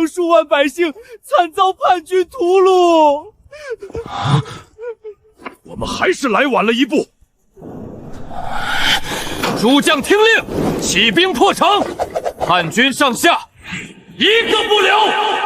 数万百姓惨遭叛军屠戮。我们还是来晚了一步。诸将听令，起兵破城，叛军上下一个不留。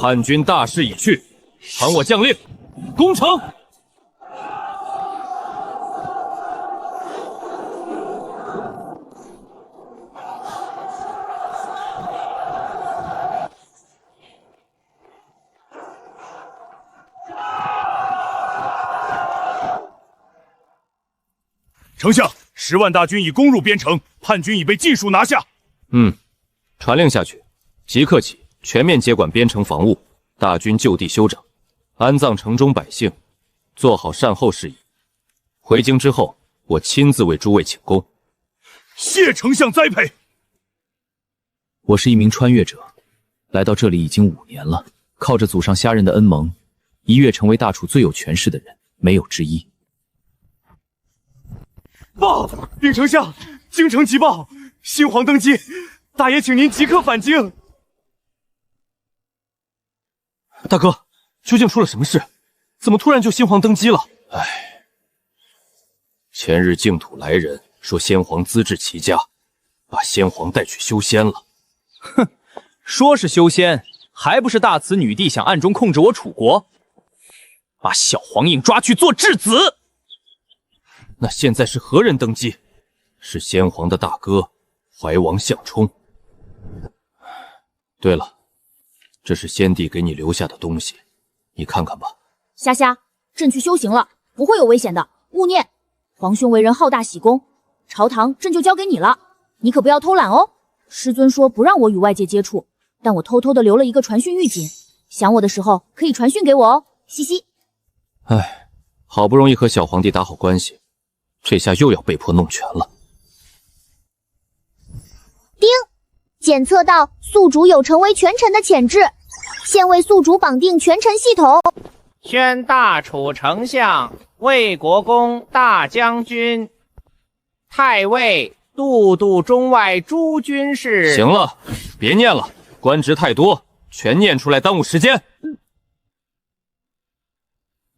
叛军大势已去，传我将令，攻城！丞相，10万大军已攻入边城，叛军已被尽数拿下。传令下去，即刻起全面接管边城防务，大军就地休整，安葬城中百姓，做好善后事宜。回京之后，我亲自为诸位请功。谢丞相栽培。我是一名穿越者，来到这里已经5年了，靠着祖上虾人的恩蒙，一跃成为大楚最有权势的人，没有之一。报，禀丞相，京城急报，新皇登基，大爷请您即刻返京。大哥，究竟出了什么事？怎么突然就先皇登基了？前日净土来人说先皇资质奇佳，把先皇带去修仙了。哼，说是修仙，还不是大慈女帝想暗中控制我楚国，把小皇印抓去做质子。那现在是何人登基？是先皇的大哥怀王相冲。对了，这是先帝给你留下的东西，你看看吧。虾虾，朕去修行了，不会有危险的，勿念。皇兄为人好大喜功，朝堂朕就交给你了，你可不要偷懒哦。师尊说不让我与外界接触，但我偷偷的留了一个传讯玉锦，想我的时候可以传讯给我哦，嘻嘻。好不容易和小皇帝打好关系，这下又要被迫弄权了。丁，检测到宿主有成为权臣的潜质，现为宿主绑定权臣系统。宣大楚丞相、魏国公大将军、太尉、都督中外诸军事。行了，别念了，官职太多，全念出来耽误时间。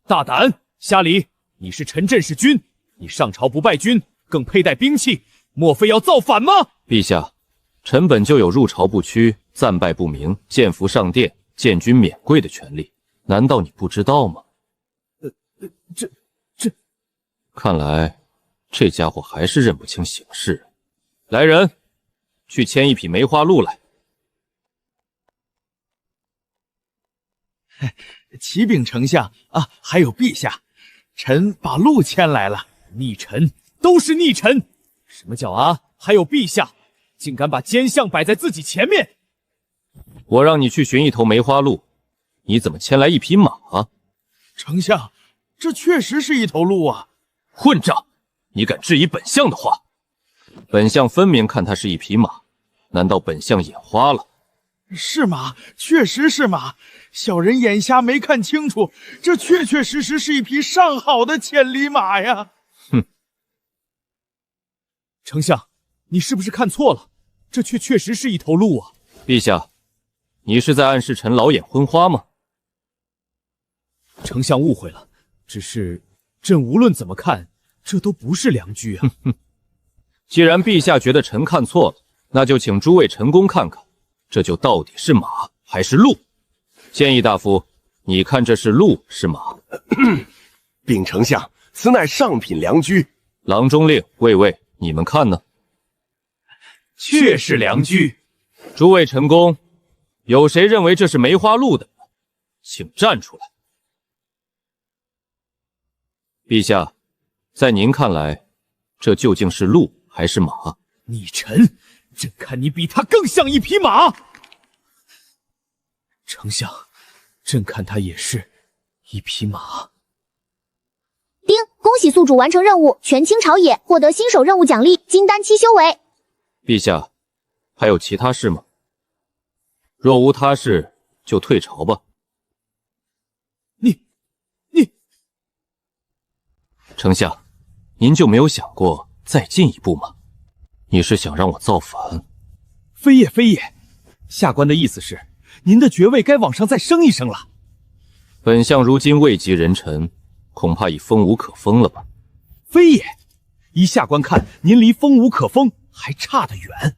大胆，虾梨，你是陈震是君，你上朝不拜君，更佩戴兵器，莫非要造反吗？陛下，臣本就有入朝不趋、暂拜不明、见服上殿、见君免贵的权利，难道你不知道吗？这，看来这家伙还是认不清形势。来人，去牵一匹梅花鹿来。启禀丞相啊，还有陛下，臣把鹿牵来了。逆臣都是逆臣，什么叫啊？还有陛下，竟敢把奸相摆在自己前面！我让你去寻一头梅花鹿，你怎么牵来一匹马啊？丞相，这确实是一头鹿啊！混账！你敢质疑本相的话？本相分明看它是一匹马，难道本相眼花了？是马，确实是马，小人眼瞎没看清楚，这确确实实是一匹上好的千里马呀！哼，丞相，你是不是看错了？这确实是一头鹿啊！陛下，你是在暗示臣老眼昏花吗？丞相误会了，只是朕无论怎么看，这都不是良驹啊！既然陛下觉得臣看错了，那就请诸位臣工看看，这就到底是马还是鹿？建议大夫，你看这是鹿是马？禀丞相，此乃上品良驹。郎中令、卫尉，你们看呢？确是良驹。诸位臣工，有谁认为这是梅花鹿的？请站出来。陛下，在您看来，这究竟是鹿还是马？逆臣，朕看你比他更像一匹马。丞相，朕看他也是一匹马。丁，恭喜宿主完成任务，权倾朝野，获得新手任务奖励金丹期修为。陛下，还有其他事吗？若无他事，就退朝吧。你，丞相，您就没有想过再进一步吗？你是想让我造反？非也非也，下官的意思是，您的爵位该往上再升一升了。本相如今位极人臣，恐怕已封无可封了吧？非也，依下官看，您离封无可封还差得远。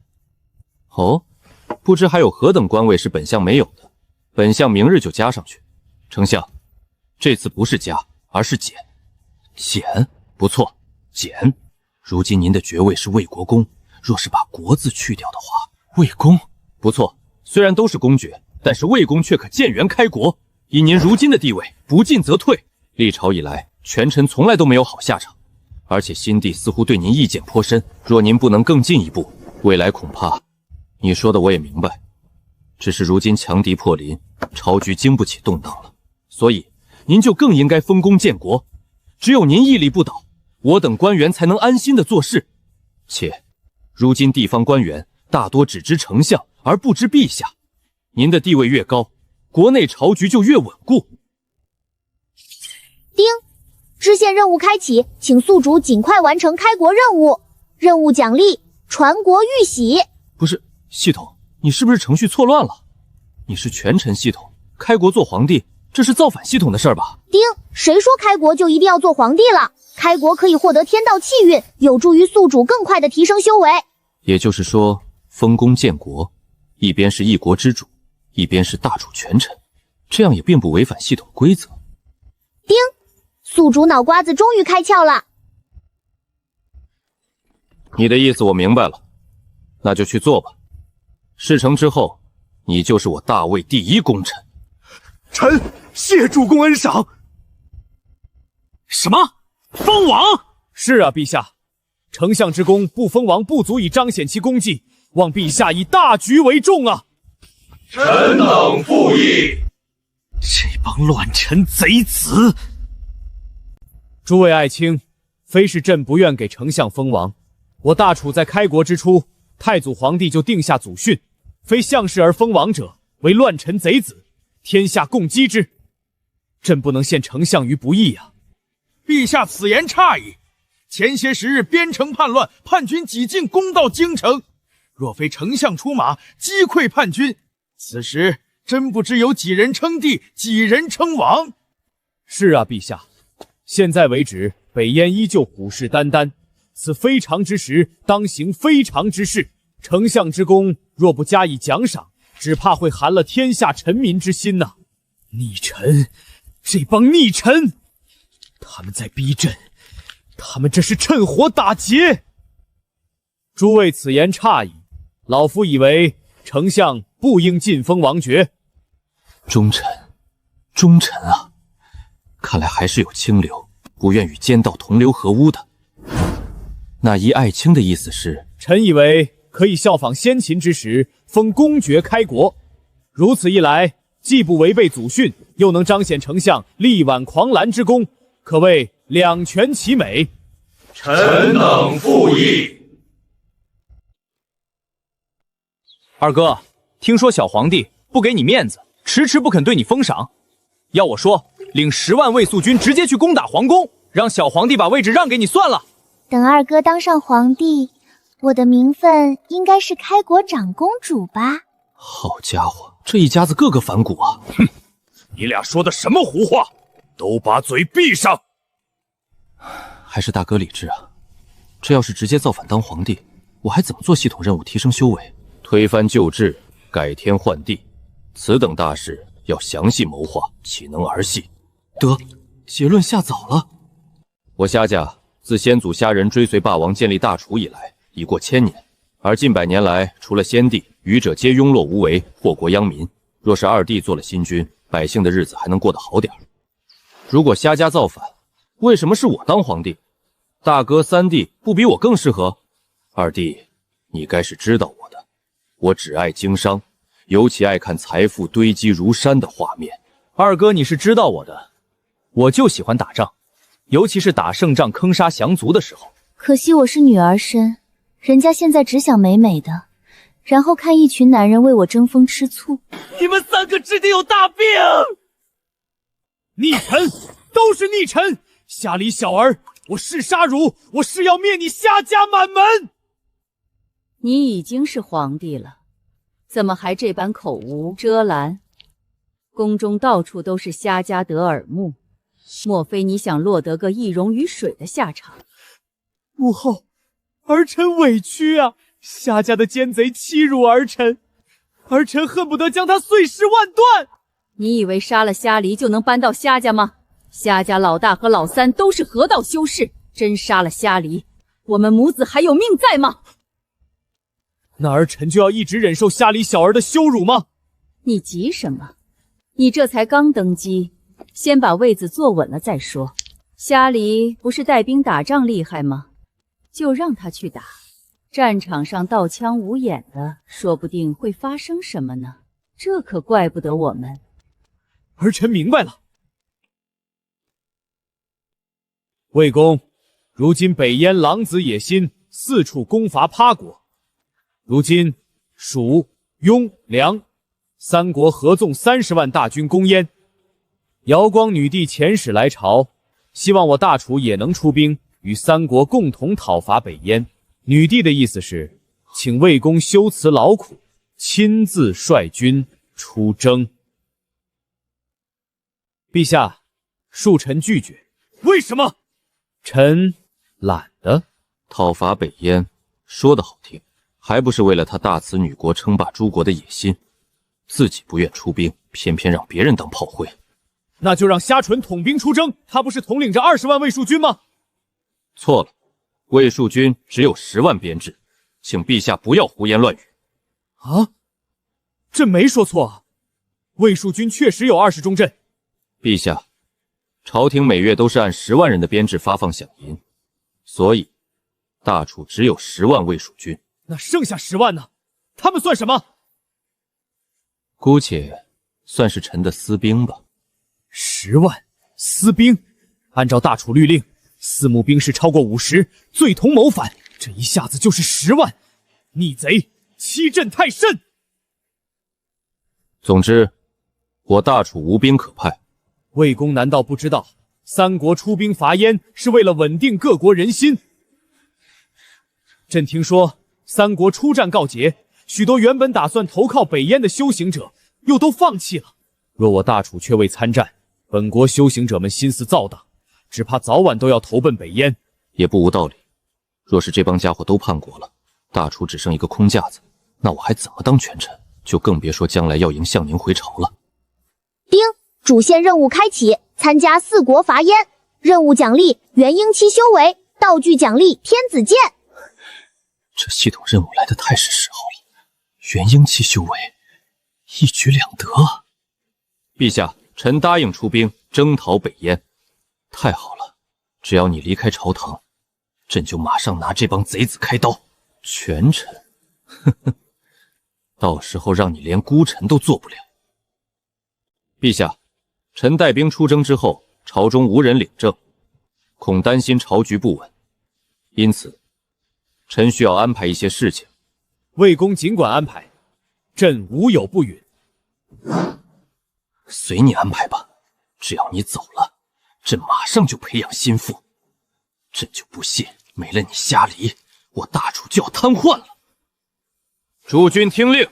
哦，不知还有何等官位是本相没有的，本相明日就加上去。丞相，这次不是加，而是减。减，不错，减。如今您的爵位是魏国公，若是把国字去掉的话，魏公，不错，虽然都是公爵，但是魏公却可建元开国。以您如今的地位，不进则退。历朝以来，权臣从来都没有好下场，而且新帝似乎对您意见颇深。若您不能更进一步，未来恐怕……你说的我也明白，只是如今强敌迫临，朝局经不起动荡了，所以您就更应该封功建国。只有您屹立不倒，我等官员才能安心的做事。且如今地方官员大多只知丞相而不知陛下，您的地位越高，国内朝局就越稳固。丁，支线任务开启，请宿主尽快完成开国任务。任务奖励：传国玉玺。不是，系统，你是不是程序错乱了？你是权臣系统，开国做皇帝，这是造反系统的事儿吧？丁，谁说开国就一定要做皇帝了？开国可以获得天道气运，有助于宿主更快的提升修为。也就是说，封功建国，一边是一国之主，一边是大主权臣，这样也并不违反系统规则。丁，宿主脑瓜子终于开窍了。你的意思我明白了，那就去做吧。事成之后，你就是我大魏第一功臣。臣谢主公恩赏。什么？封王？是啊，陛下，丞相之功不封王，不足以彰显其功绩，望陛下以大局为重啊！臣等附议。这帮乱臣贼子！诸位爱卿，非是朕不愿给丞相封王，我大楚在开国之初，太祖皇帝就定下祖训，非相氏而封王者，为乱臣贼子，天下共击之。朕不能陷丞相于不义啊！陛下此言差矣。前些时日边城叛乱，叛军几进攻到京城，若非丞相出马击溃叛军，此时真不知有几人称帝，几人称王。是啊，陛下，现在为止，北燕依旧虎视眈眈，此非常之时，当行非常之事。丞相之功若不加以奖赏，只怕会寒了天下臣民之心呐！逆臣，这帮逆臣，他们在逼朕，他们这是趁火打劫。诸位此言差矣，老夫以为丞相不应晋封王爵。忠臣，忠臣啊！看来还是有清流，不愿与奸盗同流合污的。那依爱卿的意思是，臣以为可以效仿先秦之时，封公爵开国。如此一来，既不违背祖训，又能彰显丞相力挽狂澜之功，可谓两全其美。臣等附议。二哥，听说小皇帝不给你面子，迟迟不肯对你封赏。要我说，领10万卫宿军直接去攻打皇宫，让小皇帝把位置让给你算了。等二哥当上皇帝，我的名分应该是开国长公主吧？好家伙，这一家子个个反骨啊！哼，你俩说的什么胡话？都把嘴闭上！还是大哥理智啊！这要是直接造反当皇帝，我还怎么做系统任务提升修为？推翻旧制，改天换地，此等大事要详细谋划，岂能儿戏？得，结论下早了。我夏家自先祖夏人追随霸王建立大楚以来，已过1000年，而近100年来，除了先帝，余者皆庸碌无为，祸国殃民。若是二弟做了新君，百姓的日子还能过得好点。如果夏家造反，为什么是我当皇帝？大哥、三弟不比我更适合？二弟，你该是知道我的，我只爱经商，尤其爱看财富堆积如山的画面。二哥，你是知道我的，我就喜欢打仗，尤其是打胜仗、坑杀降族的时候。可惜我是女儿身，人家现在只想美美的，然后看一群男人为我争风吃醋。你们三个指定有大病！逆臣，都是逆臣！虾里小儿，我誓杀汝！我誓要灭你虾家满门！你已经是皇帝了，怎么还这般口无遮拦？宫中到处都是虾家的耳目，莫非你想落得个易容于水的下场？母后，儿臣委屈啊！夏家的奸贼欺辱儿臣，儿臣恨不得将他碎尸万段。你以为杀了虾梨就能扳到虾家吗？虾家老大和老三都是河道修士，真杀了虾梨，我们母子还有命在吗？那儿臣就要一直忍受虾里小儿的羞辱吗？你急什么？你这才刚登基，先把位子坐稳了再说。虾梨不是带兵打仗厉害吗？就让他去打，战场上刀枪无眼的，说不定会发生什么呢？这可怪不得我们。儿臣明白了。魏公，如今北燕狼子野心，四处攻伐趴国。如今蜀、雍、梁三国合纵30万大军攻燕。瑶光女帝遣使来朝，希望我大楚也能出兵，与三国共同讨伐北燕。女帝的意思是，请魏公修辞劳苦，亲自率军出征。陛下，恕臣拒绝。为什么？臣懒得。讨伐北燕，说的好听，还不是为了他大慈女国称霸诸国的野心？自己不愿出兵，偏偏让别人当炮灰。那就让虾纯统兵出征，他不是统领着20万卫戍军吗？错了，卫戍军只有10万编制，请陛下不要胡言乱语。啊，朕没说错啊，卫戍军确实有20中镇。陛下，朝廷每月都是按10万人的编制发放饷银，所以大楚只有10万卫戍军。那剩下10万呢？他们算什么？姑且算是臣的私兵吧。10万私兵，按照大楚律令，私募兵士超过50，罪同谋反。这一下子就是10万，逆贼欺朕太甚。总之，我大楚无兵可派。魏公难道不知道，三国出兵伐燕是为了稳定各国人心？朕听说三国出战告捷，许多原本打算投靠北燕的修行者又都放弃了。若我大楚却未参战，本国修行者们心思躁荡，只怕早晚都要投奔北燕。也不无道理。若是这帮家伙都叛国了，大楚只剩一个空架子，那我还怎么当权臣？就更别说将来要迎项宁回朝了。丁，主线任务开启，参加4国伐燕。任务奖励元婴期修为，道具奖励天子剑。这系统任务来得太是时候了，元婴期修为，一举两得。陛下，臣答应出兵征讨北燕。太好了，只要你离开朝堂，朕就马上拿这帮贼子开刀。权臣，呵呵，到时候让你连孤臣都做不了。陛下，臣带兵出征之后，朝中无人领政，恐担心朝局不稳，因此臣需要安排一些事情。魏公尽管安排，朕无有不允。随你安排吧，只要你走了，朕马上就培养心腹。朕就不信没了你虾梨，我大楚就要瘫痪了。诸军听令，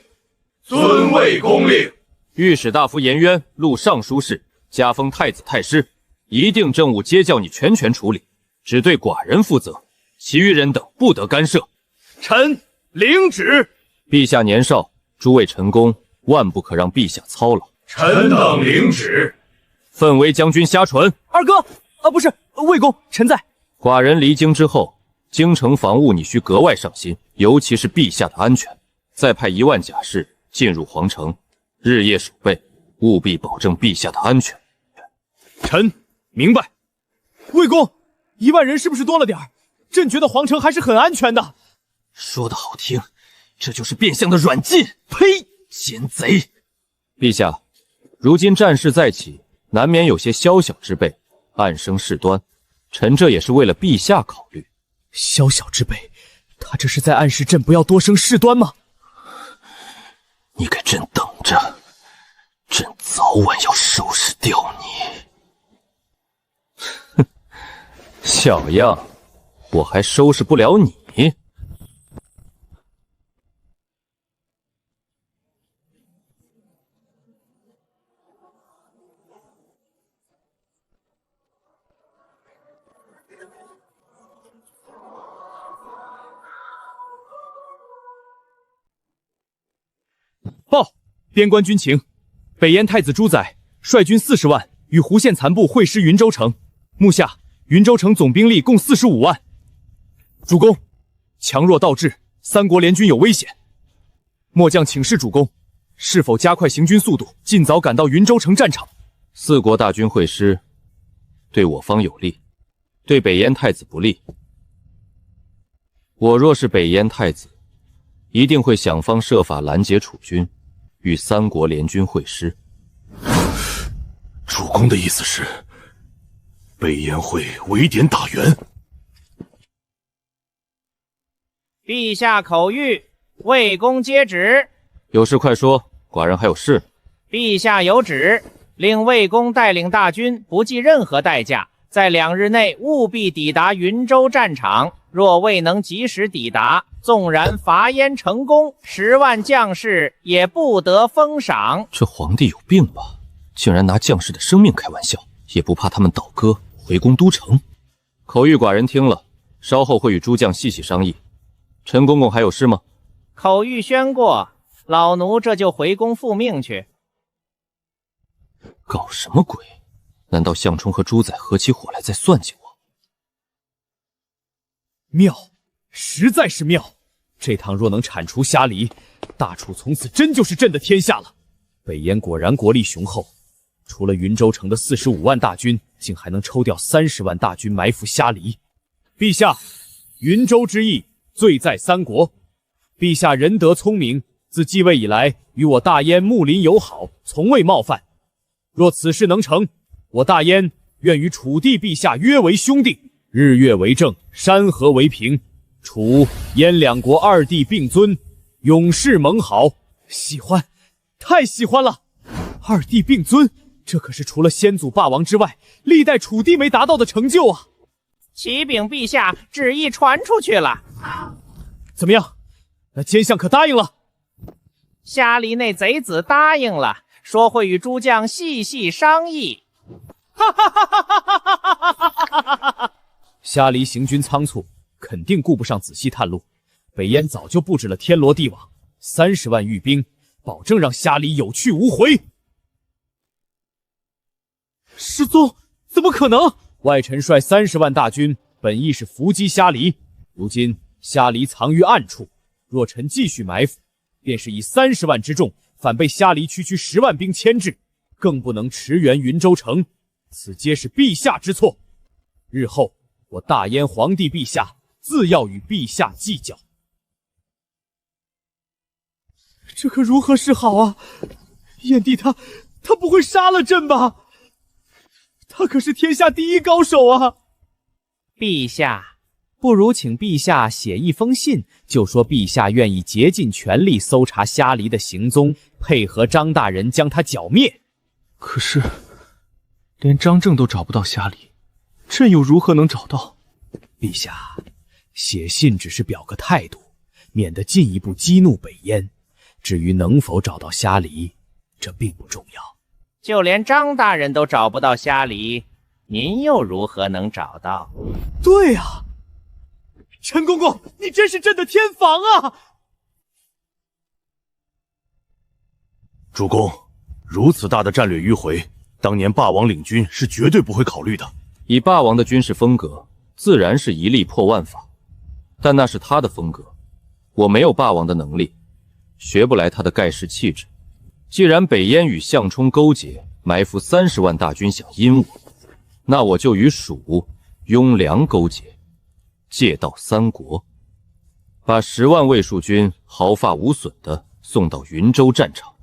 遵魏公令。御史大夫颜渊录尚书事，加封太子太师，一定政务皆叫你全权处理，只对寡人负责，其余人等不得干涉。臣领旨。陛下年少，诸位臣工万不可让陛下操劳。臣等领旨。奋威将军虾纯，二哥啊，不是魏公，臣在。寡人离京之后，京城防务你需格外上心，尤其是陛下的安全。再派1万甲士进入皇城，日夜守备，务必保证陛下的安全。臣明白。魏公，1万人是不是多了点儿？朕觉得皇城还是很安全的。说的好听，这就是变相的软禁。呸！奸贼！陛下，如今战事再起，难免有些宵小之辈暗生事端，臣这也是为了陛下考虑。宵小之辈，他这是在暗示朕不要多生事端吗？你给朕等着，朕早晚要收拾掉你。哼，小样，我还收拾不了你。报，边关军情，北燕太子朱载率军40万与胡县残部会师云州城，目下云州城总兵力共45万。主公，强弱倒置，3国联军有危险。末将请示主公，是否加快行军速度，尽早赶到云州城战场？4国大军会师，对我方有利，对北燕太子不利。我若是北燕太子，一定会想方设法拦截楚军，与3国联军会师。主公的意思是，北燕会围点打援？陛下口谕，魏公接旨。有事快说，寡人还有事。陛下有旨，令魏公带领大军不计任何代价，在2日内务必抵达云州战场。若未能及时抵达，纵然伐燕成功，10万将士也不得封赏。这皇帝有病吧？竟然拿将士的生命开玩笑，也不怕他们倒戈回攻都城？口谕寡人听了，稍后会与诸将细细商议。陈公公还有事吗？口谕宣过，老奴这就回宫复命去。搞什么鬼？难道项冲和朱载合起伙来再算计我？妙，实在是妙！这趟若能铲除虾黎，大楚从此真就是朕的天下了。北燕果然国力雄厚，除了云州城的45万大军，竟还能抽调30万大军埋伏虾黎。陛下，云州之役罪在3国。陛下仁德聪明，自继位以来与我大燕睦邻友好，从未冒犯。若此事能成，我大燕愿与楚帝陛下约为兄弟，日月为证，山河为凭，楚燕2国2帝并尊，永世盟好。喜欢，太喜欢了！2帝并尊，这可是除了先祖霸王之外，历代楚帝没达到的成就啊！启禀陛下，旨意传出去了。怎么样？那奸相可答应了？虾黎那贼子答应了，说会与诸将细细商议。虾黎行军仓促，肯定顾不上仔细探路。北燕早就布置了天罗地网，30万御兵，保证让虾黎有去无回。失踪？怎么可能？外臣率30万大军，本意是伏击虾黎，如今虾黎藏于暗处，若臣继续埋伏，便是以30万之众，反被虾黎区10万兵牵制，更不能驰援云州城，此皆是陛下之错。日后我大燕皇帝陛下自要与陛下计较。这可如何是好啊？燕帝他不会杀了朕吧？他可是天下第一高手啊！陛下，不如请陛下写一封信，就说陛下愿意竭尽全力搜查虾黎的行踪，配合张大人将他剿灭。可是连张正都找不到虾黎，朕又如何能找到？陛下，写信只是表个态度，免得进一步激怒北燕。至于能否找到虾黎，这并不重要。就连张大人都找不到虾黎，您又如何能找到？对啊，陈公公，你真是朕的天房啊！主公，如此大的战略迂回，当年霸王领军是绝对不会考虑的。以霸王的军事风格，自然是一力破万法，但那是他的风格，我没有霸王的能力，学不来他的盖世气质。既然北燕与项冲勾结，埋伏30万大军想阴我，那我就与蜀雍凉勾结，借道三国，把10万卫戍军毫发无损地送到云州战场。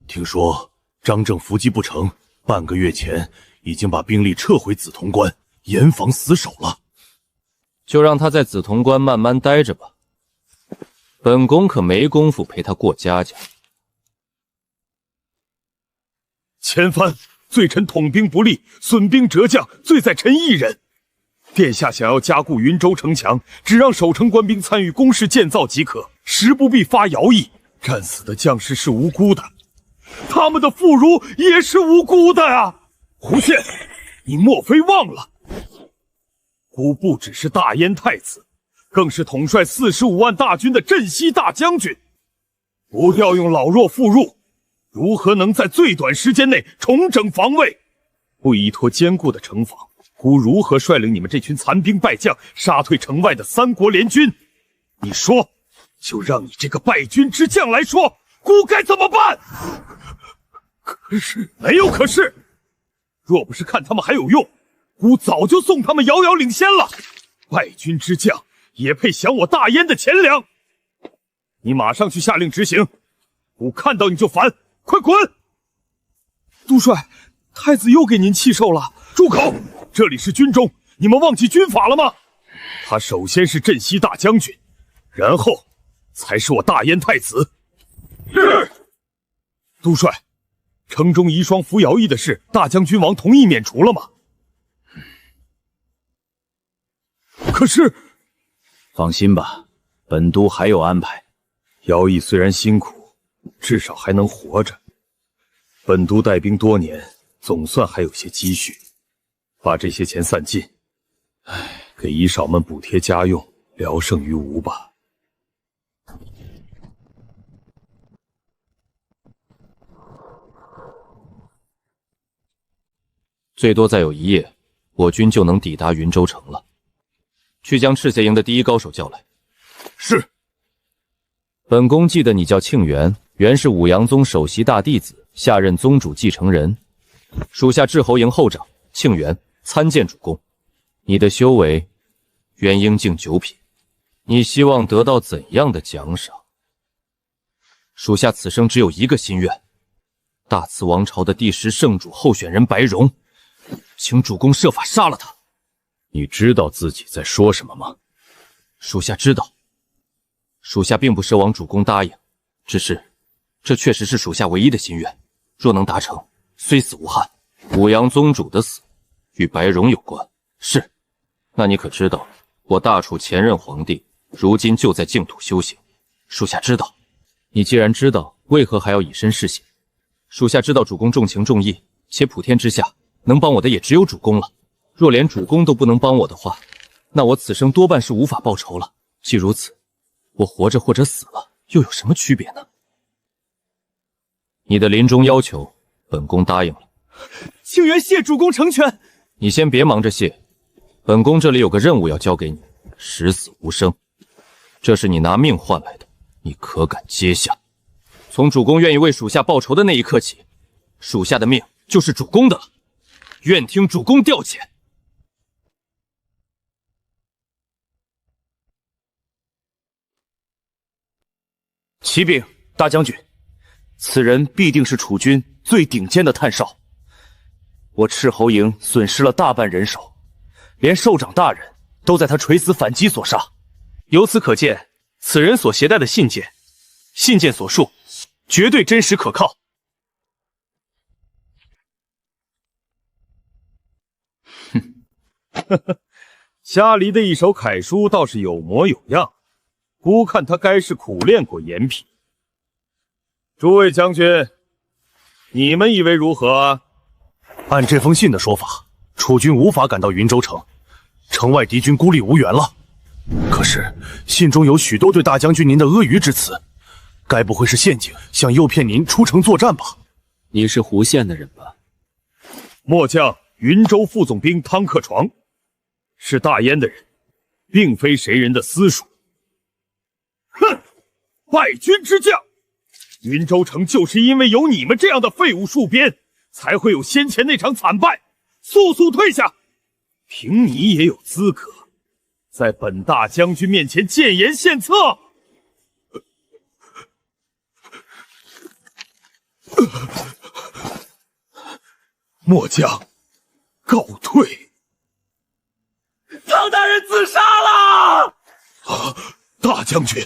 听说张正伏击不成，半个月前已经把兵力撤回梓潼关，严防死守了。就让他在梓潼关慢慢待着吧，本宫可没工夫陪他过家家。前番罪臣统兵不力，损兵折将，罪在臣一人。殿下想要加固云州城墙，只让守城官兵参与工事建造即可，实不必发徭役。战死的将士是无辜的，他们的妇孺也是无辜的啊！胡宪，你莫非忘了，孤不只是大燕太子，更是统帅45万大军的镇西大将军。不调用老弱妇孺，如何能在最短时间内重整防卫？不依托坚固的城防，孤如何率领你们这群残兵败将杀退城外的3国联军？你说，就让你这个败军之将来说，孤该怎么办？可是没有可是，若不是看他们还有用，孤早就送他们遥遥领先了。败军之将也配享我大燕的钱粮？你马上去下令执行，孤看到你就烦，快滚！督帅，太子又给您气受了。住口！这里是军中，你们忘记军法了吗？他首先是镇西大将军，然后才是我大燕太子。是。督帅，城中遗孀服徭役的事，大将军王同意免除了吗？可是，放心吧，本都还有安排。徭役虽然辛苦，至少还能活着。本都带兵多年，总算还有些积蓄，把这些钱散尽，给姨嫂们补贴家用，聊胜于无吧。最多再有1夜，我军就能抵达云州城了。去将赤血营的第一高手叫来。是。本宫记得你叫庆元，原是武阳宗首席大弟子，下任宗主继承人。属下至侯营后长庆元参见主公。你的修为原应敬9品，你希望得到怎样的奖赏？属下此生只有一个心愿，大慈王朝的第10圣主候选人白蓉，请主公设法杀了他。你知道自己在说什么吗？属下知道，属下并不奢望主公答应，只是这确实是属下唯一的心愿，若能达成，虽死无憾。武阳宗主的死与白蓉有关。是，那你可知道我大楚前任皇帝如今就在净土修行？属下知道。你既然知道，为何还要以身试险？属下知道主公重情重义，且普天之下能帮我的也只有主公了。若连主公都不能帮我的话，那我此生多半是无法报仇了。既如此，我活着或者死了又有什么区别呢？你的临终要求，本宫答应了。庆元谢主公成全。你先别忙着谢，本宫这里有个任务要交给你，十死无生。这是你拿命换来的，你可敢接下？从主公愿意为属下报仇的那一刻起，属下的命就是主公的了。愿听主公调遣。启禀大将军，此人必定是楚军最顶尖的探哨。我赤侯营损失了大半人手，连首长大人都在他垂死反击所杀。由此可见，此人所携带的信件所述，绝对真实可靠。家离的一手楷书倒是有模有样，孤看他该是苦练过严品。诸位将军，你们以为如何？按这封信的说法，楚军无法赶到云州城，城外敌军孤立无援了。可是信中有许多对大将军您的阿谀之词，该不会是陷阱，想诱骗您出城作战吧？你是胡县的人吧？末将云州副总兵汤克床，是大燕的人，并非谁人的私属。哼，败军之将！云州城就是因为有你们这样的废物戍边，才会有先前那场惨败。速速退下！凭你也有资格在本大将军面前谏言献策？末将告退。汤大人自杀了！大将军，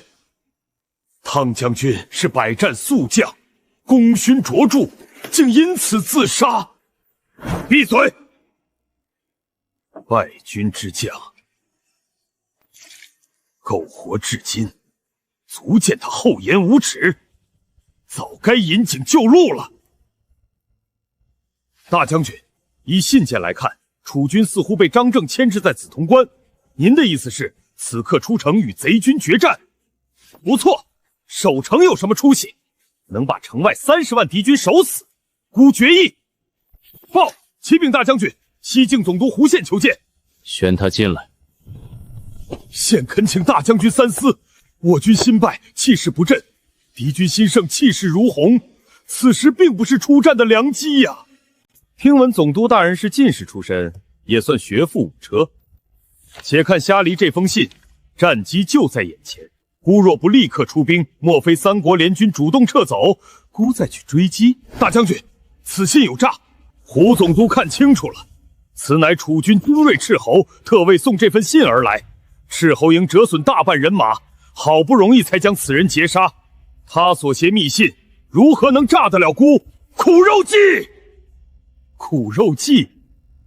汤将军是百战速将，功勋卓著，竟因此自杀。闭嘴！败军之将，苟活至今，足见他厚颜无耻，早该引颈就戮了。大将军，以信件来看，楚军似乎被张正牵制在梓潼关。您的意思是，此刻出城与贼军决战？不错，守城有什么出息？能把城外30万敌军守死，孤决意。报，启禀大将军，西境总督胡宪求见。宣他进来。现恳请大将军三思，我军新败，气势不振，敌军新胜，气势如虹，此时并不是出战的良机呀。听闻总督大人是进士出身，也算学富五车。且看虾梨这封信，战机就在眼前，孤若不立刻出兵，莫非三国联军主动撤走，孤再去追击？大将军，此信有诈，胡总督看清楚了，此乃楚军精锐斥候特为送这份信而来，斥候营折损大半人马，好不容易才将此人截杀，他所携密信，如何能诈得了孤？苦肉计！苦肉计！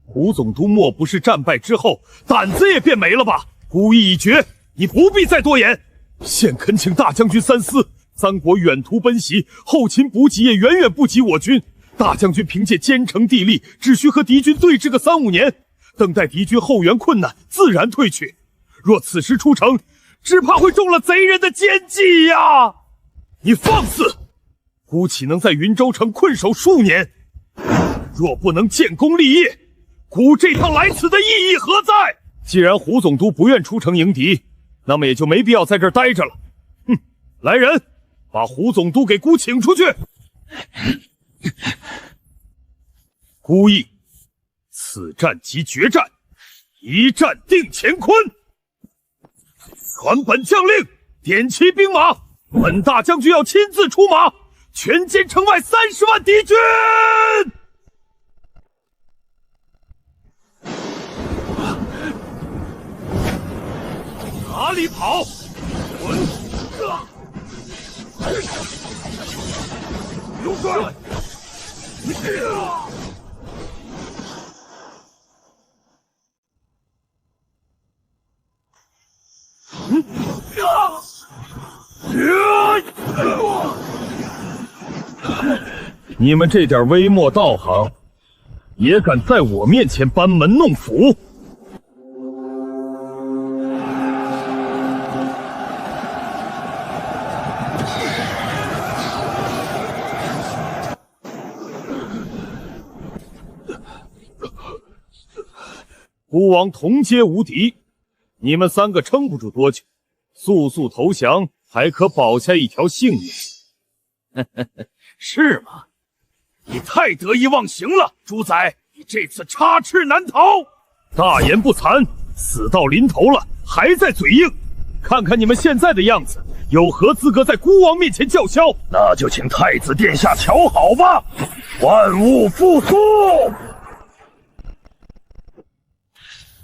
胡总督莫不是战败之后胆子也变没了吧？孤意已决，你不必再多言。现恳请大将军三思，三国远途奔袭，后勤补给也远远不及我军。大将军凭借坚城地利，只需和敌军对峙个3-5年，等待敌军后援困难，自然退去。若此时出城，只怕会中了贼人的奸计呀！你放肆！孤岂能在云州城困守数年？若不能建功立业，孤这趟来此的意义何在？既然胡总督不愿出城迎敌，那么也就没必要在这儿待着了。哼，来人，把胡总督给孤请出去。孤意，此战即决战，一战定乾坤。传本将令，点齐兵马，本大将军要亲自出马，全歼城外30万敌军。哪里跑！滚！刘帅！你们这点微末道行，也敢在我面前班门弄斧？孤王同阶无敌，你们3个撑不住多久，速速投降，还可保下一条性命。是吗？你太得意忘形了，猪仔，你这次插翅难逃。大言不惭，死到临头了，还在嘴硬。看看你们现在的样子，有何资格在孤王面前叫嚣？那就请太子殿下瞧好吧，万物复苏。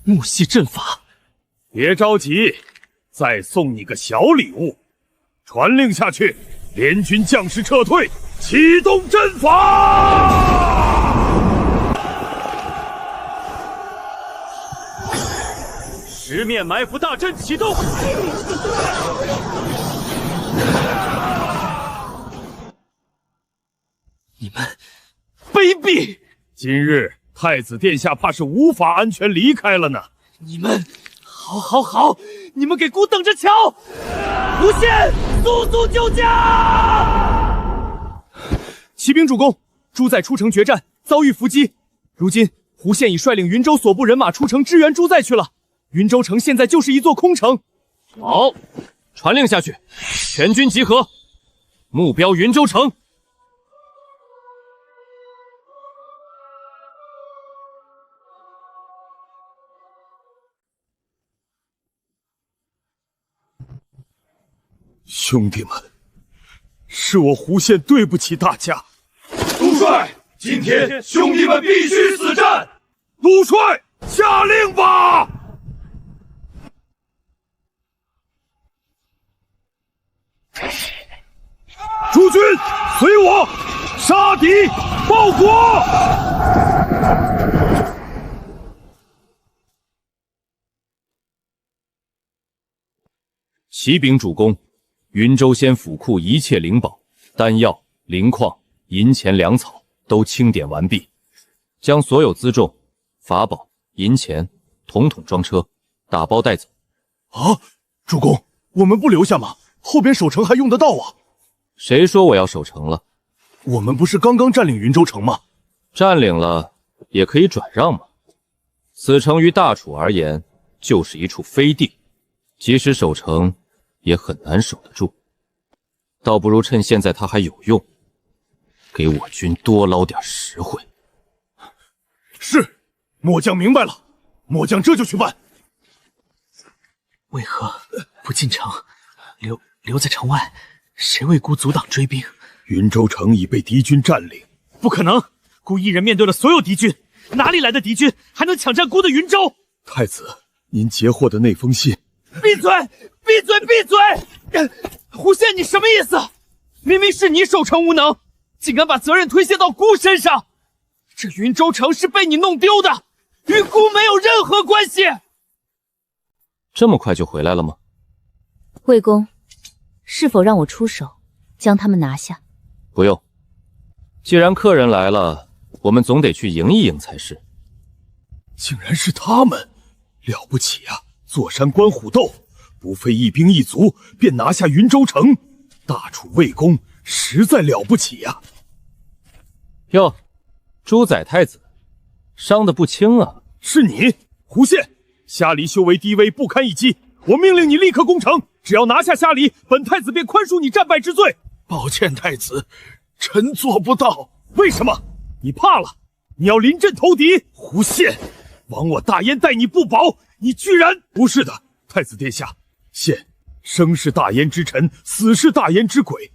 木系阵法，别着急，再送你个小礼物。传令下去，联军将士撤退，启动阵法。十面埋伏大阵启动。你们卑鄙！今日太子殿下怕是无法安全离开了呢。你们，好，你们给孤等着瞧！无限，速速救驾！启禀主公，朱在出城决战，遭遇伏击。如今胡宪已率领云州所部人马出城支援朱在去了。云州城现在就是一座空城。好，传令下去，全军集合，目标云州城。兄弟们，是我胡宪对不起大家。督帅，今天兄弟们必须死战。督帅，下令吧！诸军随我，杀敌报国！启禀主公，云州县府库一切灵宝、丹药、灵矿、银钱、粮草都清点完毕，将所有辎重、法宝、银钱统统装车，打包带走。啊，主公，我们不留下吗？后边守城还用得到啊。谁说我要守城了？我们不是刚刚占领云州城吗？占领了也可以转让嘛。此城于大楚而言就是一处飞地，即使守城也很难守得住，倒不如趁现在它还有用，给我军多捞点实惠。是，末将明白了，末将这就去办。为何不进城，留在城外？谁为孤阻挡追兵？云州城已被敌军占领。不可能，孤一人面对了所有敌军，哪里来的敌军还能抢占孤的云州？太子，您截获的那封信。闭嘴！闭嘴！闭嘴！胡宪，你什么意思？明明是你守城无能，竟敢把责任推卸到孤身上。这云州城是被你弄丢的，与孤没有任何关系。这么快就回来了吗？魏公，是否让我出手将他们拿下？不用，既然客人来了，我们总得去迎一迎才是。竟然是他们，了不起啊！坐山观虎斗，不费一兵一卒便拿下云州城，大楚魏公实在了不起呀！哟，朱载太子，伤得不轻啊！是你，胡宪，虾黎修为低微，不堪一击。我命令你立刻攻城，只要拿下虾黎，本太子便宽恕你战败之罪。抱歉，太子，臣做不到。为什么？你怕了？你要临阵投敌？胡宪，枉我大燕待你不薄，你居然……不是的，太子殿下，宪生是大燕之臣，死是大燕之鬼。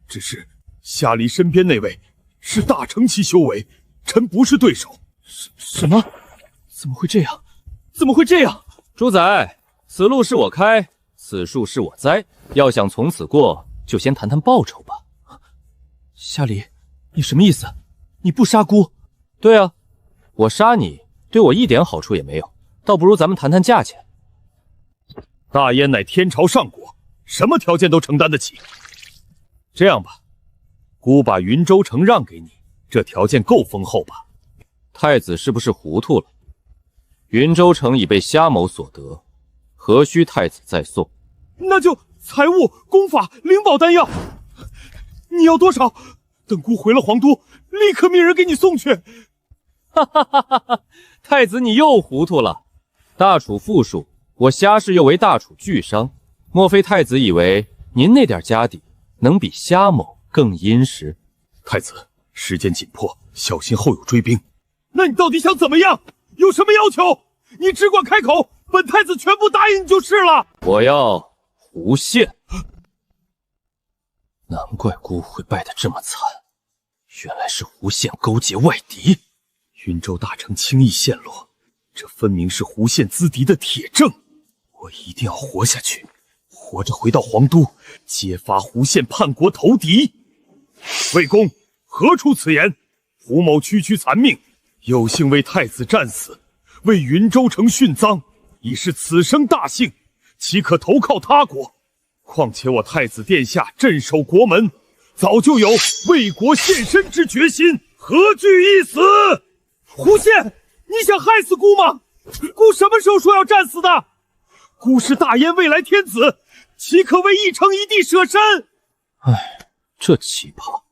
只是虾黎身边那位是大成期修为，臣不是对手。什么？怎么会这样？怎么会这样？朱载，此路是我开，此树是我栽，要想从此过，就先谈谈报酬吧。虾黎，你什么意思？你不杀孤？对啊，我杀你对我一点好处也没有，倒不如咱们谈谈价钱。大燕乃天朝上国，什么条件都承担得起。这样吧，孤把云州城让给你，这条件够丰厚吧？太子是不是糊涂了？云州城已被虾某所得，何须太子再送？那就财物、功法、灵宝、丹药，你要多少？等孤回了皇都，立刻命人给你送去。哈哈哈哈哈！太子你又糊涂了。大楚富庶，我虾氏又为大楚巨商，莫非太子以为您那点家底能比虾某更殷实？太子，时间紧迫，小心后有追兵。那你到底想怎么样？有什么要求？你只管开口，本太子全部答应你就是了。我要胡宪。难怪孤会败得这么惨，原来是胡宪勾结外敌。云州大城轻易陷落，这分明是胡宪资敌的铁证。我一定要活下去，活着回到皇都，揭发胡宪叛国投敌。魏公，何出此言？胡某区区残命，有幸为太子战死，为云州城殉赃，已是此生大幸，岂可投靠他国？况且我太子殿下镇守国门，早就有为国献身之决心，何惧一死？胡宪，你想害死孤吗？孤什么时候说要战死的？孤是大燕未来天子，岂可为一城一地舍身？唉，这奇葩。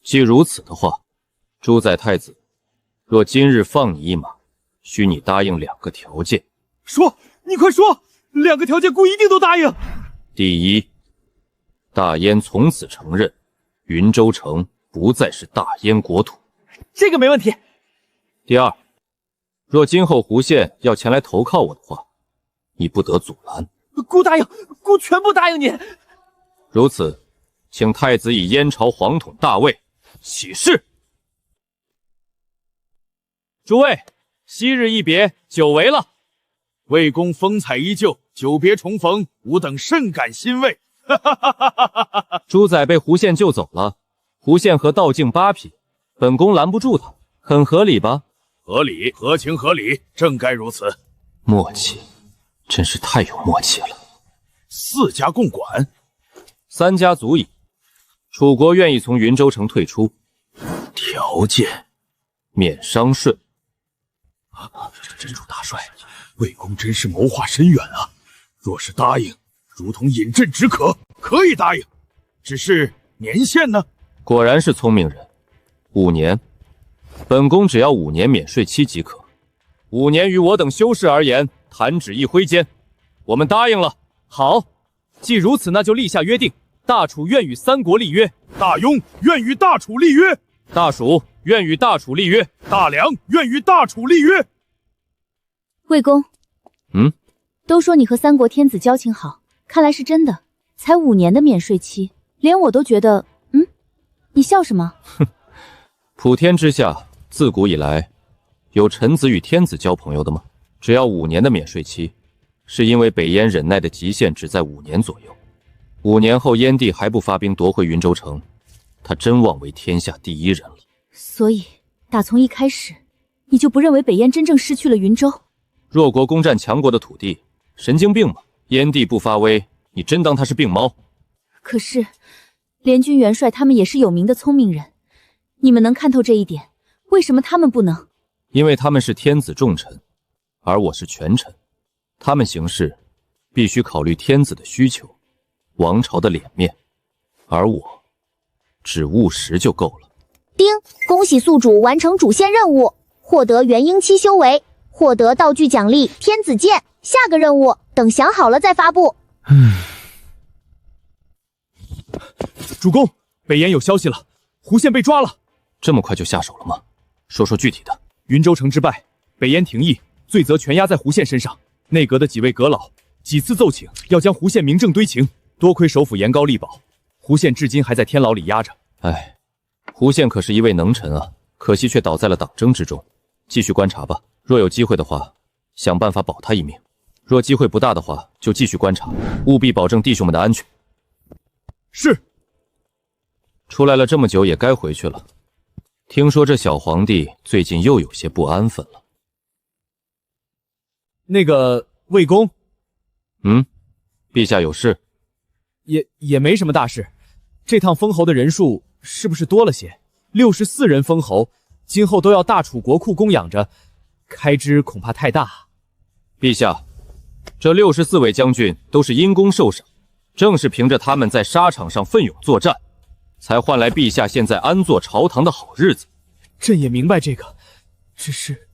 既如此的话，朱载太子，若今日放你一马，需你答应2个条件。说，你快说，2个条件孤一定都答应。第一，大燕从此承认云州城不再是大燕国土。这个没问题。第二，若今后胡宪要前来投靠我的话，你不得阻拦。孤答应，孤全部答应你。如此，请太子以燕朝皇统大位起誓。诸位，昔日一别，久违了。魏公风采依旧，久别重逢，吾等甚感欣慰。朱载被胡宪救走了，胡宪和道境8匹，本宫拦不住他，很合理吧？合理，合情合理，正该如此。默契，真是太有默契了。4家共管，3家足矣。楚国愿意从云州城退出，条件免商税。真主大帅，魏公真是谋划深远啊！若是答应，如同饮鸩止渴，可以答应。只是年限呢？果然是聪明人。5年，本宫只要5年免税期即可。5年于我等修士而言，弹指一挥间。我们答应了。好，既如此，那就立下约定。大楚愿与3国立约，大雍愿与大楚立约，大蜀愿与大楚立约，大梁愿与大楚立约。魏公，都说你和3国天子交情好，看来是真的。才5年的免税期，连我都觉得，你笑什么？哼，普天之下，自古以来，有臣子与天子交朋友的吗？只要5年的免税期，是因为北燕忍耐的极限只在5年左右。5年后，燕帝还不发兵夺回云州城，他真妄为天下第一人了。所以，打从一开始，你就不认为北燕真正失去了云州？弱国攻占强国的土地，神经病吗？燕帝不发威，你真当他是病猫？可是，联军元帅他们也是有名的聪明人，你们能看透这一点，为什么他们不能？因为他们是天子重臣，而我是权臣，他们行事必须考虑天子的需求，王朝的脸面，而我只务实就够了。丁，恭喜宿主完成主线任务，获得元婴期修为，获得道具奖励天子剑。下个任务等想好了再发布。主公，北燕有消息了，胡宪被抓了。这么快就下手了吗？说说具体的。云州城之败，北燕廷议，罪责全压在胡宪身上。内阁的几位阁老几次奏请要将胡宪明正堆情，多亏首辅言高力保，胡宪至今还在天牢里压着。哎，胡宪可是一位能臣啊，可惜却倒在了党争之中。继续观察吧，若有机会的话，想办法保他一命；若机会不大的话，就继续观察，务必保证弟兄们的安全。是。出来了这么久，也该回去了。听说这小皇帝最近又有些不安分了。那个魏公，陛下有事？也没什么大事。这趟封侯的人数是不是多了些？64人封侯，今后都要大楚国库供养着，开支恐怕太大。陛下，这64位将军都是因功受赏，正是凭着他们在沙场上奋勇作战，才换来陛下现在安坐朝堂的好日子。朕也明白这个，只是……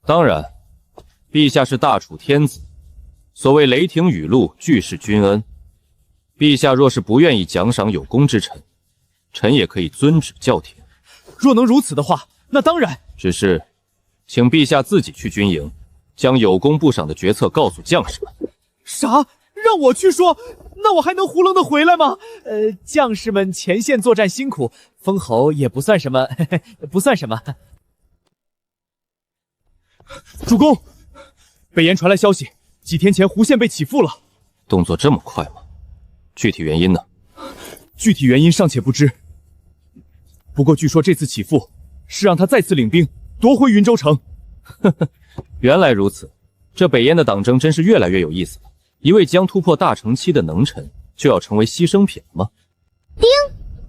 当然，陛下是大楚天子，所谓雷霆雨露俱是君恩。陛下若是不愿意奖赏有功之臣，臣也可以遵旨叫停。若能如此的话，那当然。只是，请陛下自己去军营，将有功不赏的决策告诉将士们。啥？让我去说？那我还能囫囵的回来吗？将士们前线作战辛苦，封侯也不算什么，不算什么。主公，北燕传来消息，几天前胡宪被起复了。动作这么快吗？具体原因呢？具体原因尚且不知。不过据说这次起复是让他再次领兵夺回云州城。原来如此，这北燕的党争真是越来越有意思了。一位将突破大成期的能臣，就要成为牺牲品了吗？丁，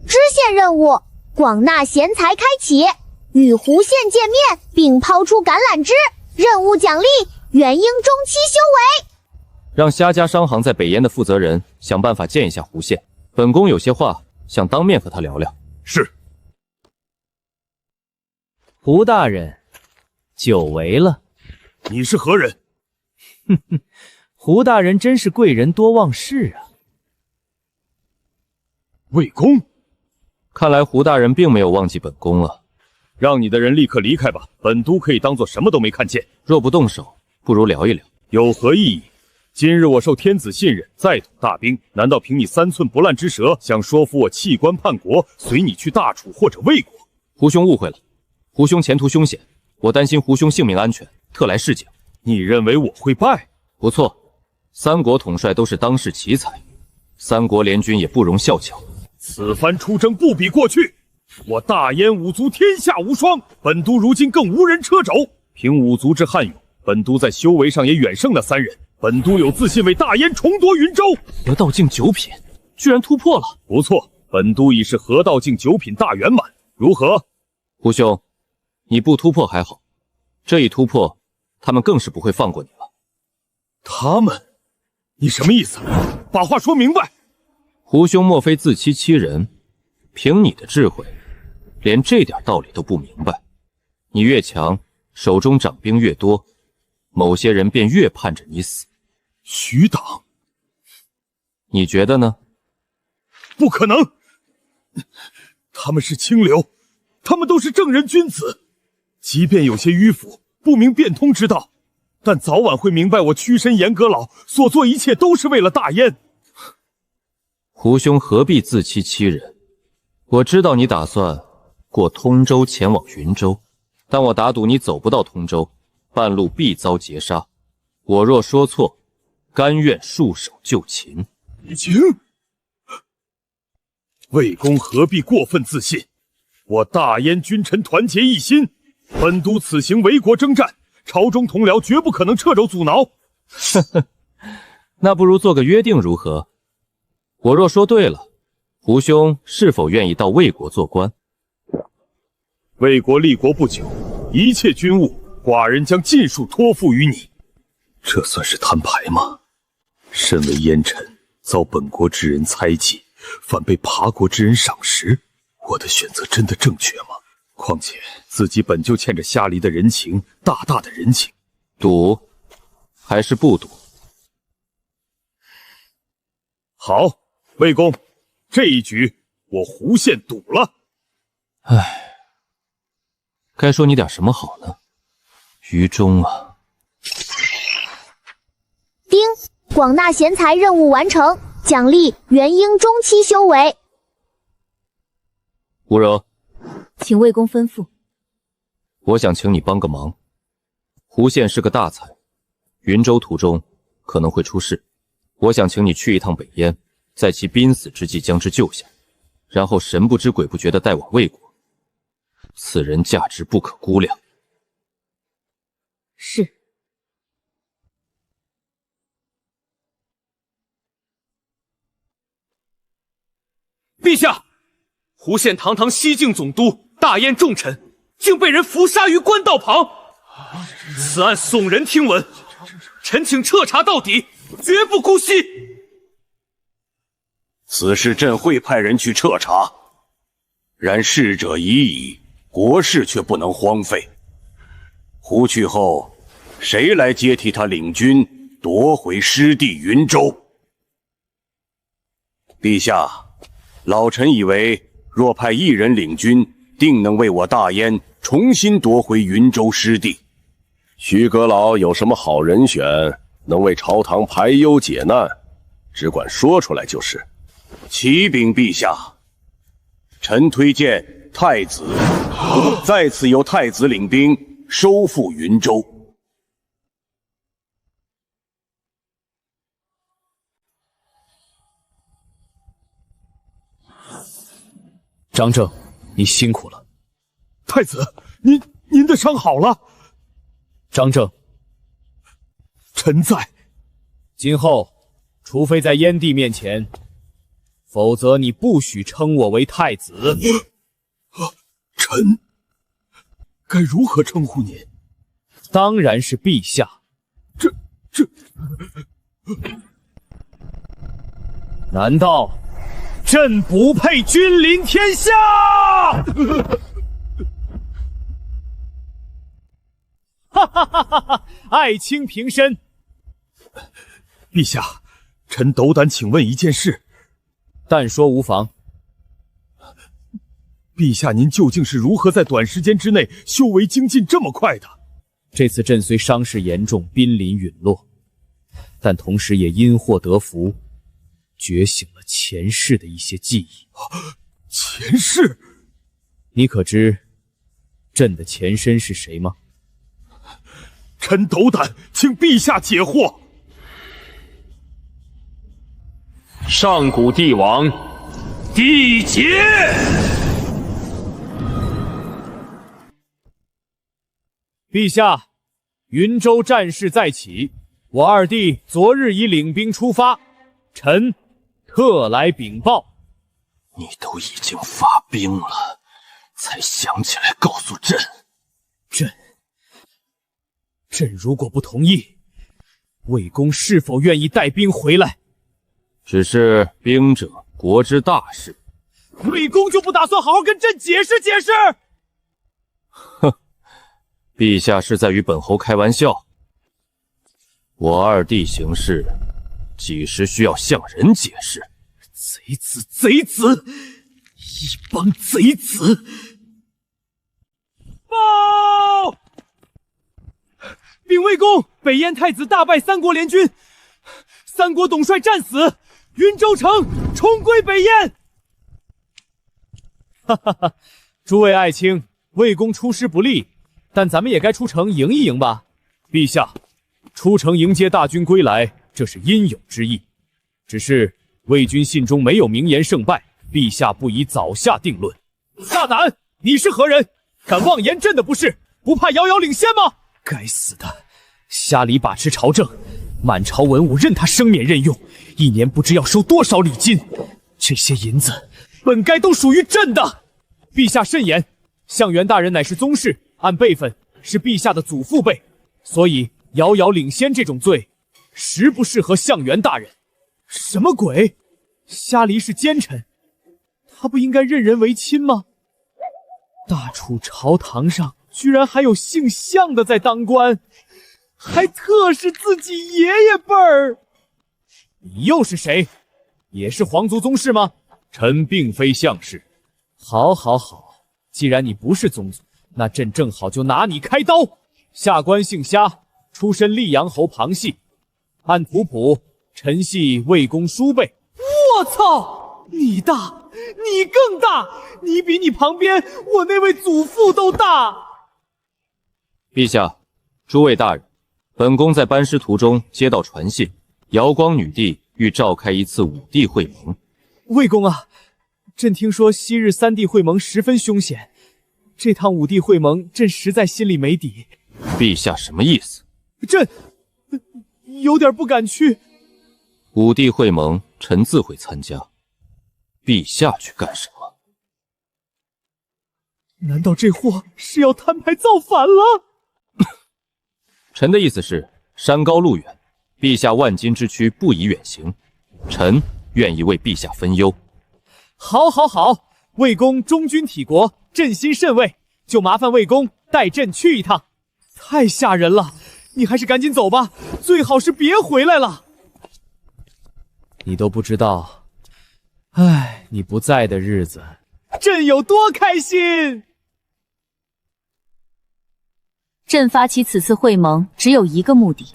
支线任务，广纳贤才开启，与胡宪见面并抛出橄榄枝。任务奖励元婴中期修为。让虾家商行在北燕的负责人想办法见一下胡宪，本宫有些话想当面和他聊聊。是。胡大人，久违了。你是何人？胡大人真是贵人多忘事啊。魏公，看来胡大人并没有忘记本宫啊。让你的人立刻离开吧，本都可以当做什么都没看见。若不动手，不如聊一聊。有何意义？今日我受天子信任，再统大兵，难道凭你3寸不烂之舌，想说服我弃官叛国，随你去大楚或者魏国？胡兄误会了，胡兄前途凶险，我担心胡兄性命安全，特来示警。你认为我会败？不错，3国统帅都是当世奇才，3国联军也不容小瞧。此番出征不比过去，我大燕五族天下无双，本都如今更无人掣肘。凭五族之悍勇，本都在修为上也远胜那3人。本都有自信为大燕重夺云州。河道境9品，居然突破了！不错，本都已是河道境9品大圆满。如何？胡兄，你不突破还好，这一突破，他们更是不会放过你了。他们？你什么意思？把话说明白。胡兄莫非自欺欺人？凭你的智慧，连这点道理都不明白。你越强，手中掌兵越多，某些人便越盼着你死。徐党，你觉得呢？不可能，他们是清流，他们都是正人君子，即便有些迂腐，不明变通之道，但早晚会明白我屈身严阁老所做一切都是为了大燕。胡兄何必自欺欺人？我知道你打算过通州前往云州，但我打赌你走不到通州，半路必遭截杀。我若说错，甘愿束手就擒。请魏公何必过分自信？我大燕君臣团结一心，本都此行为国征战，朝中同僚绝不可能掣肘阻挠。呵呵，那不如做个约定如何？我若说对了，胡兄是否愿意到魏国做官？魏国立国不久，一切军务寡人将尽数托付于你。这算是摊牌吗？身为燕臣，遭本国之人猜忌，反被扒国之人赏识，我的选择真的正确吗？况且自己本就欠着虾梨的人情，大大的人情。赌还是不赌？好，魏公，这一局我胡宪赌了。唉，该说你点什么好呢？于中啊。丁，广纳贤才任务完成，奖励元婴中期修为。吴柔，请魏公吩咐。我想请你帮个忙。胡宪是个大才，云州途中可能会出事，我想请你去一趟北燕，在其濒死之际将之救下，然后神不知鬼不觉地带往魏国。此人价值不可估量。是。陛下，胡宪堂堂西境总督，大燕重臣，竟被人伏杀于官道旁，此案耸人听闻，臣请彻查到底，绝不姑息。此事朕会派人去彻查，然逝者已矣，国事却不能荒废。胡去后，谁来接替他领军夺回失地云州？陛下，老臣以为若派一人领军，定能为我大燕重新夺回云州失地。徐阁老有什么好人选，能为朝堂排忧解难，只管说出来就是。启禀陛下，臣推荐太子，在此由太子领兵收复云州。张正，你辛苦了。太子，您的伤好了？张正，臣在。今后，除非在燕帝面前，否则你不许称我为太子。臣该如何称呼您？当然是陛下。这，难道朕不配君临天下？哈哈哈哈哈！爱卿平身。陛下，臣斗胆请问一件事。但说无妨。陛下，您究竟是如何在短时间之内修为精进这么快的？这次朕虽伤势严重，濒临陨落，但同时也因祸得福，觉醒了前世的一些记忆。前世？你可知朕的前身是谁吗？臣斗胆，请陛下解惑。上古帝王缔结。陛下，云州战事再起，我二弟昨日已领兵出发，臣特来禀报。你都已经发兵了，才想起来告诉朕。朕如果不同意，魏公是否愿意带兵回来？只是兵者，国之大事。魏公就不打算好好跟朕解释解释？哼，陛下是在与本侯开玩笑。我二弟行事，几时需要向人解释？贼子，贼子，一帮贼子！报！禀魏公，北燕太子大败三国联军，三国统帅战死，云州城重归北燕。哈哈哈！诸位爱卿，魏公出师不利，但咱们也该出城迎一迎吧。陛下，出城迎接大军归来，这是应有之义。只是魏军信中没有明言胜败，陛下不宜早下定论。大胆！你是何人？敢妄言朕的不是，不怕遥遥领先吗？该死的，瞎里把持朝政，满朝文武任他升免任用，一年不知要收多少礼金。这些银子本该都属于朕的。陛下慎言，项元大人乃是宗室，按辈分是陛下的祖父辈，所以遥遥领先这种罪，实不适合项元大人。什么鬼？虾梨是奸臣，他不应该任人唯亲吗？大楚朝堂上居然还有姓项的在当官，还特是自己爷爷辈儿。你又是谁？也是皇族宗室吗？臣并非项氏。好，既然你不是宗族，那朕正好就拿你开刀。下官姓虾，出身溧阳侯旁系，按图谱，臣系魏公叔辈。我操！你大，你更大，你比你旁边我那位祖父都大。陛下，诸位大人，本宫在班师途中接到传信，瑶光女帝欲召开一次五帝会盟。魏公啊，朕听说昔日三帝会盟十分凶险，这趟五帝会盟朕实在心里没底。陛下什么意思？朕有点不敢去。五帝会盟，臣自会参加。陛下去干什么？难道这货是要摊牌造反了？臣的意思是，山高路远，陛下万金之躯不宜远行，臣愿意为陛下分忧。好，魏公忠君体国，朕心甚慰，就麻烦魏公带朕去一趟。太吓人了，你还是赶紧走吧，最好是别回来了。你都不知道，你不在的日子，朕有多开心。朕发起此次会盟只有一个目的，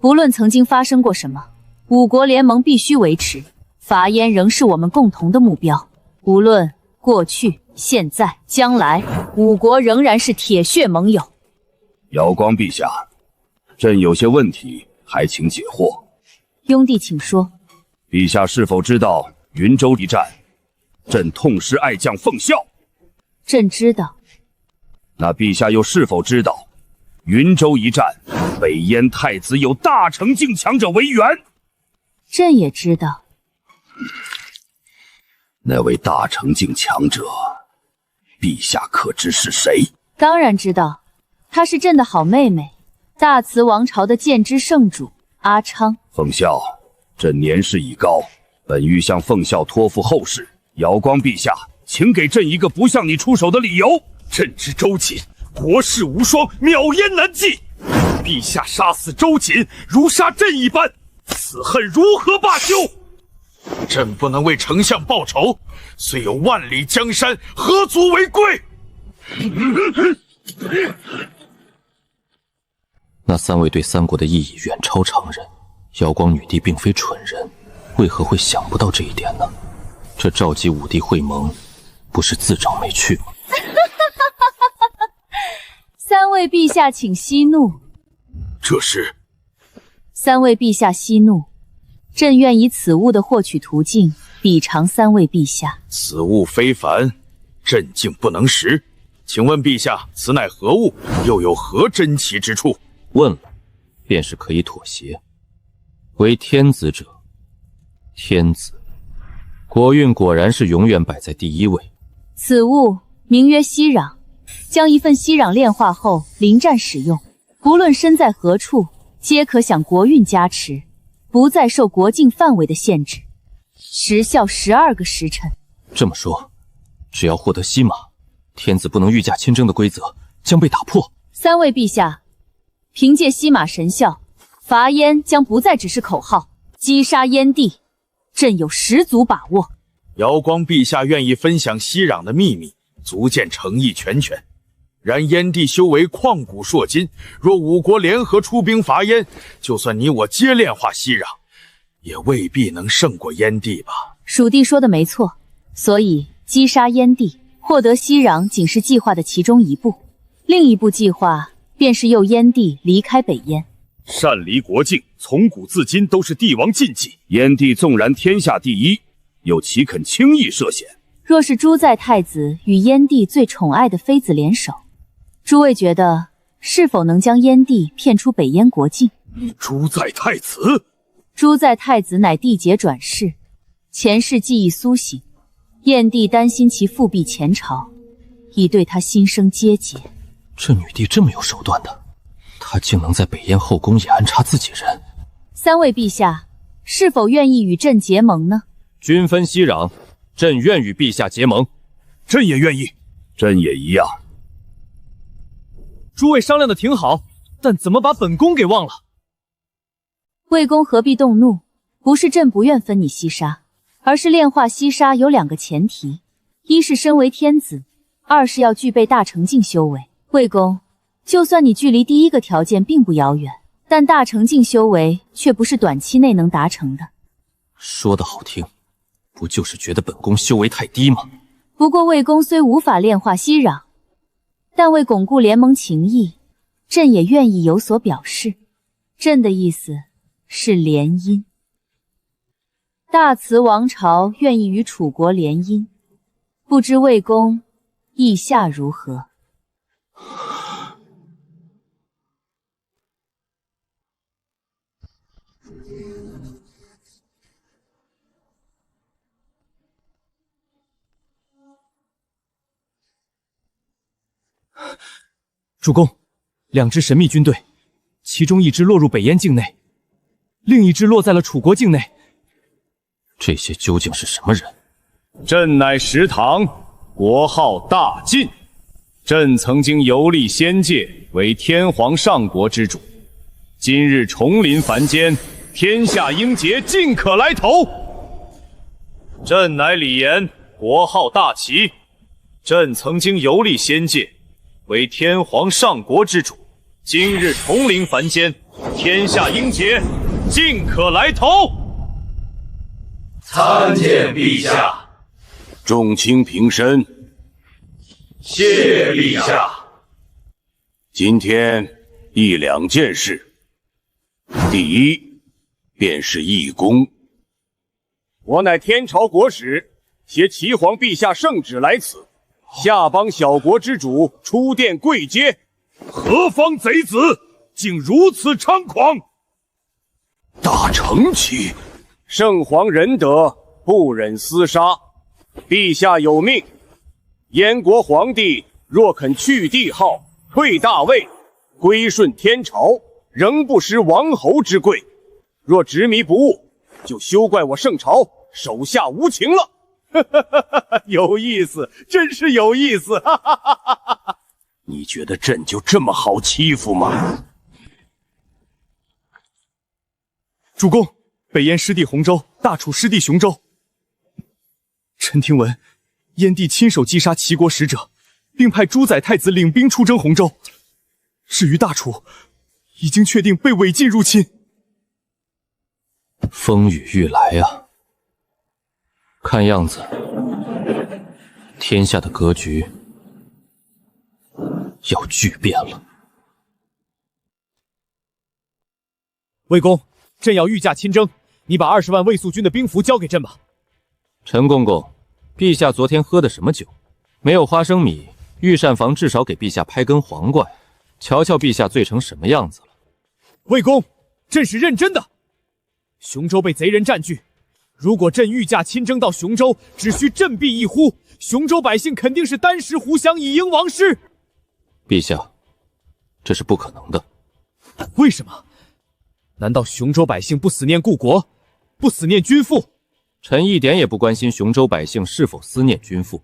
不论曾经发生过什么，五国联盟必须维持，伐燕仍是我们共同的目标。无论过去、现在、将来，五国仍然是铁血盟友。瑶光陛下，朕有些问题，还请解惑。雍帝请说。陛下是否知道云州一战，朕痛失爱将奉孝？朕知道。那陛下又是否知道，云州一战，北燕太子有大成境强者为援？朕也知道。那位大成境强者，陛下可知是谁？当然知道，她是朕的好妹妹，大慈王朝的剑之圣主阿昌。奉孝，朕年事已高，本欲向奉孝托付后事。瑶光陛下，请给朕一个不向你出手的理由。朕知周瑾国士无双，渺燕难继。陛下杀死周瑾，如杀朕一般，此恨如何罢休？朕不能为丞相报仇，虽有万里江山，何足为贵？那三位对三国的意义远超常人，瑶光女帝并非蠢人，为何会想不到这一点呢？这召集5帝会盟，不是自找没趣吗？三位陛下，请息怒。这是三位陛下息怒，朕愿以此物的获取途径比偿三位陛下。此物非凡，朕竟不能识。请问陛下，此乃何物？又有何珍奇之处？问了，便是可以妥协。为天子者，天子，国运果然是永远摆在第一位。此物名曰息壤，将一份息壤炼化后临战使用，不论身在何处，皆可享国运加持，不再受国境范围的限制。时效12个时辰。这么说，只要获得西马，天子不能御驾亲征的规则将被打破。三位陛下，凭借西马神效，伐燕将不再只是口号，击杀燕帝，朕有十足把握。瑶光陛下愿意分享息壤的秘密，足见诚意全全。然燕帝修为旷古烁今，若5国联合出兵伐燕，就算你我皆炼化息壤，也未必能胜过燕帝吧？蜀地说的没错，所以击杀燕帝，获得息壤仅是计划的其中一步，另一步计划便是诱燕帝离开北燕。擅离国境，从古至今都是帝王禁忌。燕帝纵然天下第一，又岂肯轻易涉险？若是朱载太子与燕帝最宠爱的妃子联手，诸位觉得是否能将燕帝骗出北燕国境？朱载太子，朱载太子乃帝劫转世，前世记忆苏醒，燕帝担心其复辟前朝，已对他心生结结。这女帝这么有手段的，她竟能在北燕后宫也安插自己人。三位陛下，是否愿意与朕结盟呢？均分息壤，朕愿与陛下结盟。朕也愿意，朕也一样。诸位商量的挺好，但怎么把本宫给忘了？魏公何必动怒？不是朕不愿分你西沙，而是炼化西沙有2个前提：一是身为天子，2是要具备大成境修为。魏公，就算你距离第一个条件并不遥远，但大成境修为却不是短期内能达成的。说得好听，不就是觉得本宫修为太低吗？不过魏公虽无法炼化息壤，但为巩固联盟情谊，朕也愿意有所表示。朕的意思是联姻。大慈王朝愿意与楚国联姻，不知魏公意下如何？主公，2支神秘军队，其中1支落入北燕境内，另1支落在了楚国境内。这些究竟是什么人？朕乃石堂，国号大晋。朕曾经游历仙界，为天皇上国之主。今日重临凡间，天下英杰尽可来投。朕乃李严，国号大齐。朕曾经游历仙界，为天皇上国之主。今日重临凡间，天下英杰尽可来投。参见陛下。众卿平身。谢陛下。今天1、2件事。第一，便是义公。我乃天朝国使，携齐皇陛下圣旨来此，下邦小国之主出殿跪接。何方贼子，竟如此猖狂！大成期，圣皇仁德，不忍厮杀。陛下有命，燕国皇帝若肯去帝号，退大位，归顺天朝，仍不失王侯之贵；若执迷不悟，就休怪我圣朝手下无情了。有意思，真是有意思。你觉得朕就这么好欺负吗？主公，北燕失地洪州，大楚失地雄州。臣听闻，燕帝亲手击杀齐国使者，并派朱载太子领兵出征洪州。至于大楚，已经确定被伪晋入侵。风雨欲来啊！看样子，天下的格局要巨变了。魏公，朕要御驾亲征，你把20万卫素军的兵符交给朕吧。陈公公，陛下昨天喝的什么酒？没有花生米，御膳房至少给陛下拍根黄瓜，瞧瞧陛下醉成什么样子了。魏公，朕是认真的。雄州被贼人占据，如果朕御驾亲征到雄州，只需振臂一呼，雄州百姓肯定是单食胡降，以迎王师。陛下，这是不可能的。为什么？难道雄州百姓不思念故国，不思念君父？臣一点也不关心雄州百姓是否思念君父，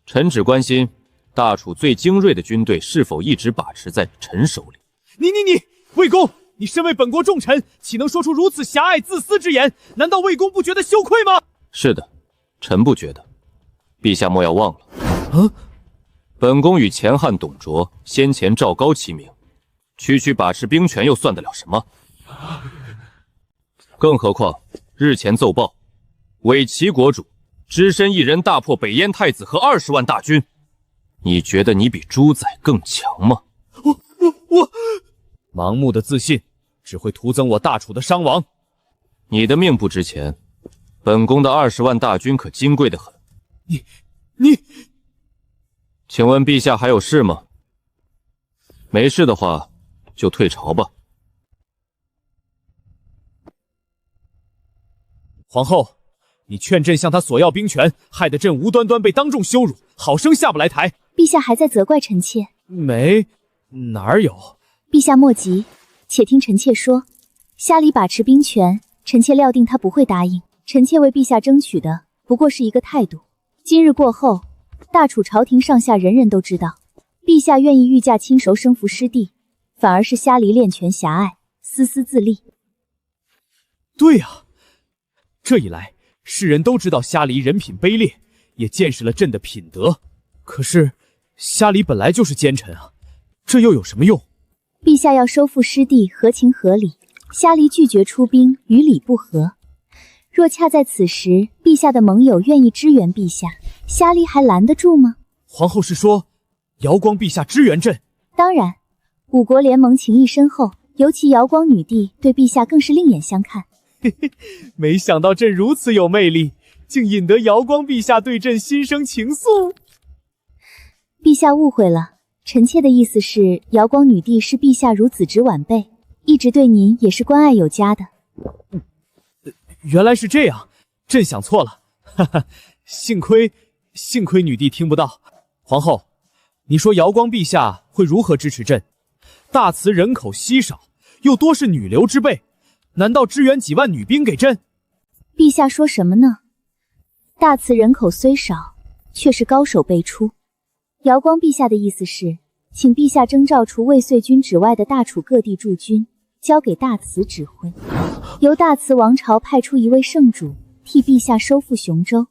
臣只关心大楚最精锐的军队是否一直把持在臣手里。你，魏公，你身为本国重臣，岂能说出如此狭隘自私之言？难道魏公不觉得羞愧吗？是的，臣不觉得。陛下莫要忘了，本宫与前汉董卓、先前赵高齐名，区把持兵权又算得了什么？更何况日前奏报，伪齐国主只身一人大破北燕太子和20万大军，你觉得你比猪仔更强吗？我盲目的自信只会徒增我大楚的伤亡。你的命不值钱，本宫的20万大军可金贵得很。你，请问陛下还有事吗？没事的话，就退朝吧。皇后，你劝朕向他索要兵权，害得朕无端端被当众羞辱，好生下不来台。陛下还在责怪臣妾？没，哪有？陛下莫急，且听臣妾说。虾里把持兵权，臣妾料定他不会答应。臣妾为陛下争取的不过是一个态度。今日过后，大楚朝廷上下人人都知道，陛下愿意御驾亲熟生扶失地，反而是虾梨练权狭隘，私自利。对啊，这一来，世人都知道虾梨人品卑劣，也见识了朕的品德。可是虾梨本来就是奸臣啊，这又有什么用？陛下要收复失地，合情合理。虾梨拒绝出兵，与理不合。若恰在此时，陛下的盟友愿意支援陛下，虾梨还拦得住吗？皇后是说，瑶光陛下支援朕？当然，五国联盟情谊深厚，尤其瑶光女帝对陛下更是另眼相看。没想到朕如此有魅力，竟引得瑶光陛下对朕心生情愫。陛下误会了，臣妾的意思是，瑶光女帝是陛下如子侄晚辈，一直对您也是关爱有加的。原来是这样，朕想错了，哈哈，幸亏女帝听不到。皇后，你说瑶光陛下会如何支持朕？大慈人口稀少，又多是女流之辈，难道支援几万女兵给朕？陛下说什么呢？大慈人口虽少，却是高手辈出。瑶光陛下的意思是，请陛下征召除魏遂军之外的大楚各地驻军，交给大慈指挥，由大慈王朝派出一位圣主替陛下收复雄州，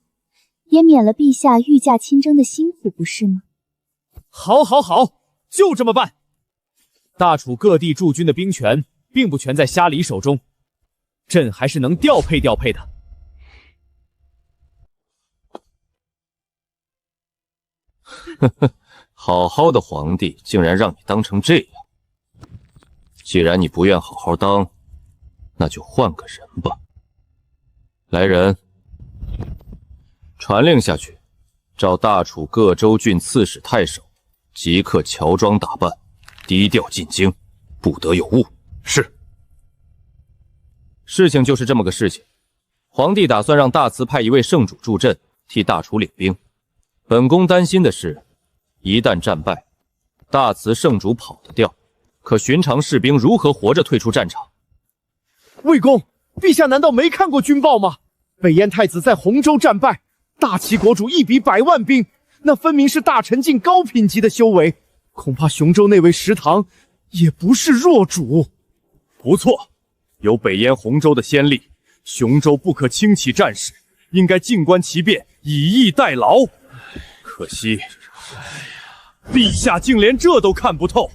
也免了陛下御驾亲征的辛苦，不是吗？好，就这么办。大楚各地驻军的兵权并不全在虾梨手中，朕还是能调配的。呵呵，好好的皇帝竟然让你当成这样。既然你不愿好好当，那就换个人吧。来人，传令下去，召大楚各州郡刺史太守，即刻乔装打扮，低调进京，不得有误。是。事情就是这么个事情。皇帝打算让大慈派一位圣主助阵，替大楚领兵。本宫担心的是，一旦战败，大慈圣主跑得掉，可寻常士兵如何活着退出战场？魏公，陛下难道没看过军报吗？北燕太子在洪州战败，大齐国主一比100万兵，那分明是大臣境高品级的修为，恐怕雄州那位石堂也不是弱主。不错，有北燕洪州的先例，雄州不可轻启战事，应该静观其变，以逸待劳。可惜，陛下竟连这都看不透，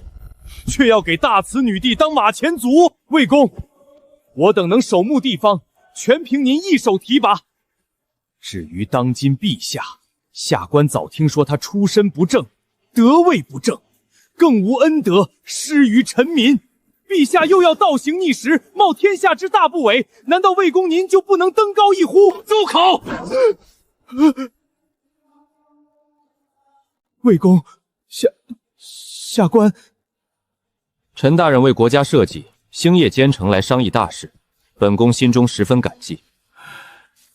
却要给大慈女帝当马前卒。魏公，我等能守目地方，全凭您一手提拔。至于当今陛下，下官早听说他出身不正，德位不正，更无恩德，施于臣民。陛下又要倒行逆施，冒天下之大不韪，难道魏公您就不能登高一呼？住口！魏公，下官。陈大人为国家社稷，星夜兼程来商议大事，本宫心中十分感激。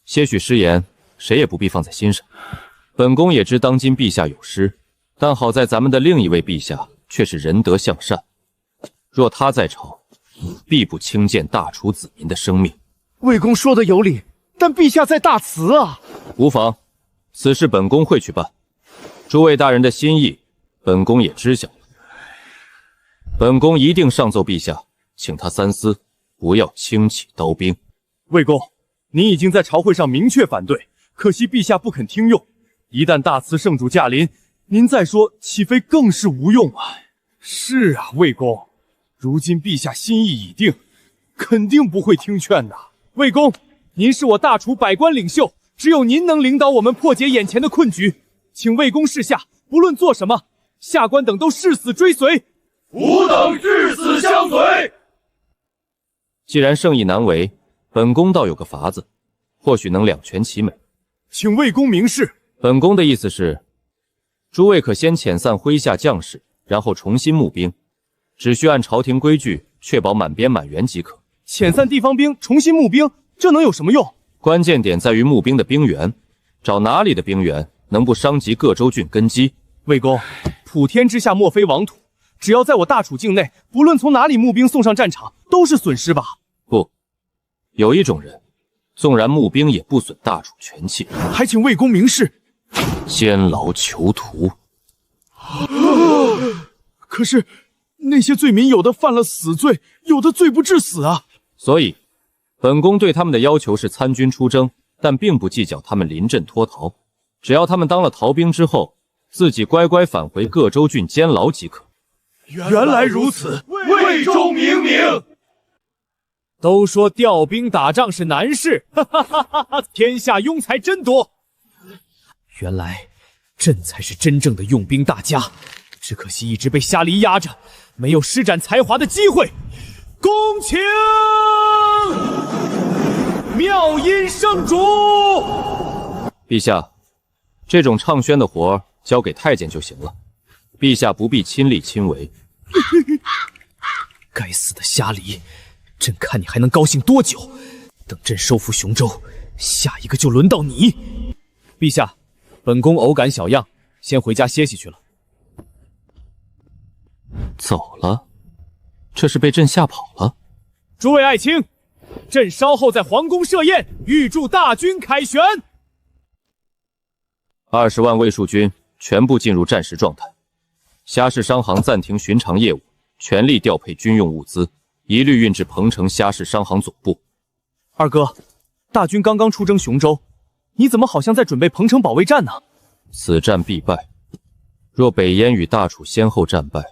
些许失言，谁也不必放在心上。本宫也知当今陛下有失，但好在咱们的另一位陛下却是仁德向善，若他在朝，必不轻贱大楚子民的生命。魏公说的有理，但陛下在大慈啊！无妨，此事本宫会去办。诸位大人的心意，本宫也知晓了。本宫一定上奏陛下，请他三思，不要轻启刀兵。魏公，您已经在朝会上明确反对，可惜陛下不肯听用。一旦大慈圣主驾临，您再说，岂非更是无用啊？是啊，魏公，如今陛下心意已定，肯定不会听劝的。魏公，您是我大楚百官领袖，只有您能领导我们破解眼前的困局，请魏公示下，不论做什么，下官等都誓死追随。吾等至死相随。既然圣意难违，本宫倒有个法子，或许能两全其美。请魏公明示。本宫的意思是，诸位可先遣散麾下将士，然后重新募兵，只需按朝廷规矩确保满编满员即可。遣散地方兵，重新募兵，这能有什么用？关键点在于募兵的兵源，找哪里的兵源能不伤及各州郡根基？魏公，普天之下莫非王土，只要在我大楚境内，不论从哪里募兵送上战场，都是损失吧？不，有一种人，纵然募兵也不损大楚权气。还请魏公明示。监牢囚徒。可是那些罪民有的犯了死罪，有的罪不至死啊。所以，本宫对他们的要求是参军出征，但并不计较他们临阵脱逃，只要他们当了逃兵之后，自己乖乖返回各州郡监牢即可。原来如此，魏州明明。都说调兵打仗是难事，哈哈哈哈哈！天下庸才真多。原来朕才是真正的用兵大家，只可惜一直被虾梨压着，没有施展才华的机会。恭请妙音圣主。陛下，这种唱宣的活交给太监就行了，陛下不必亲力亲为。该死的虾梨，朕看你还能高兴多久？等朕收复雄州，下一个就轮到你。陛下，本宫偶感小恙，先回家歇息去了。走了？这是被朕吓跑了？诸位爱卿，朕稍后在皇宫设宴，预祝大军凯旋。20万卫戍军全部进入战时状态，虾市商行暂停寻常业务，全力调配军用物资，一律运至彭城虾市商行总部。二哥，大军刚刚出征雄州，你怎么好像在准备彭城保卫战呢？此战必败。若北燕与大楚先后战败，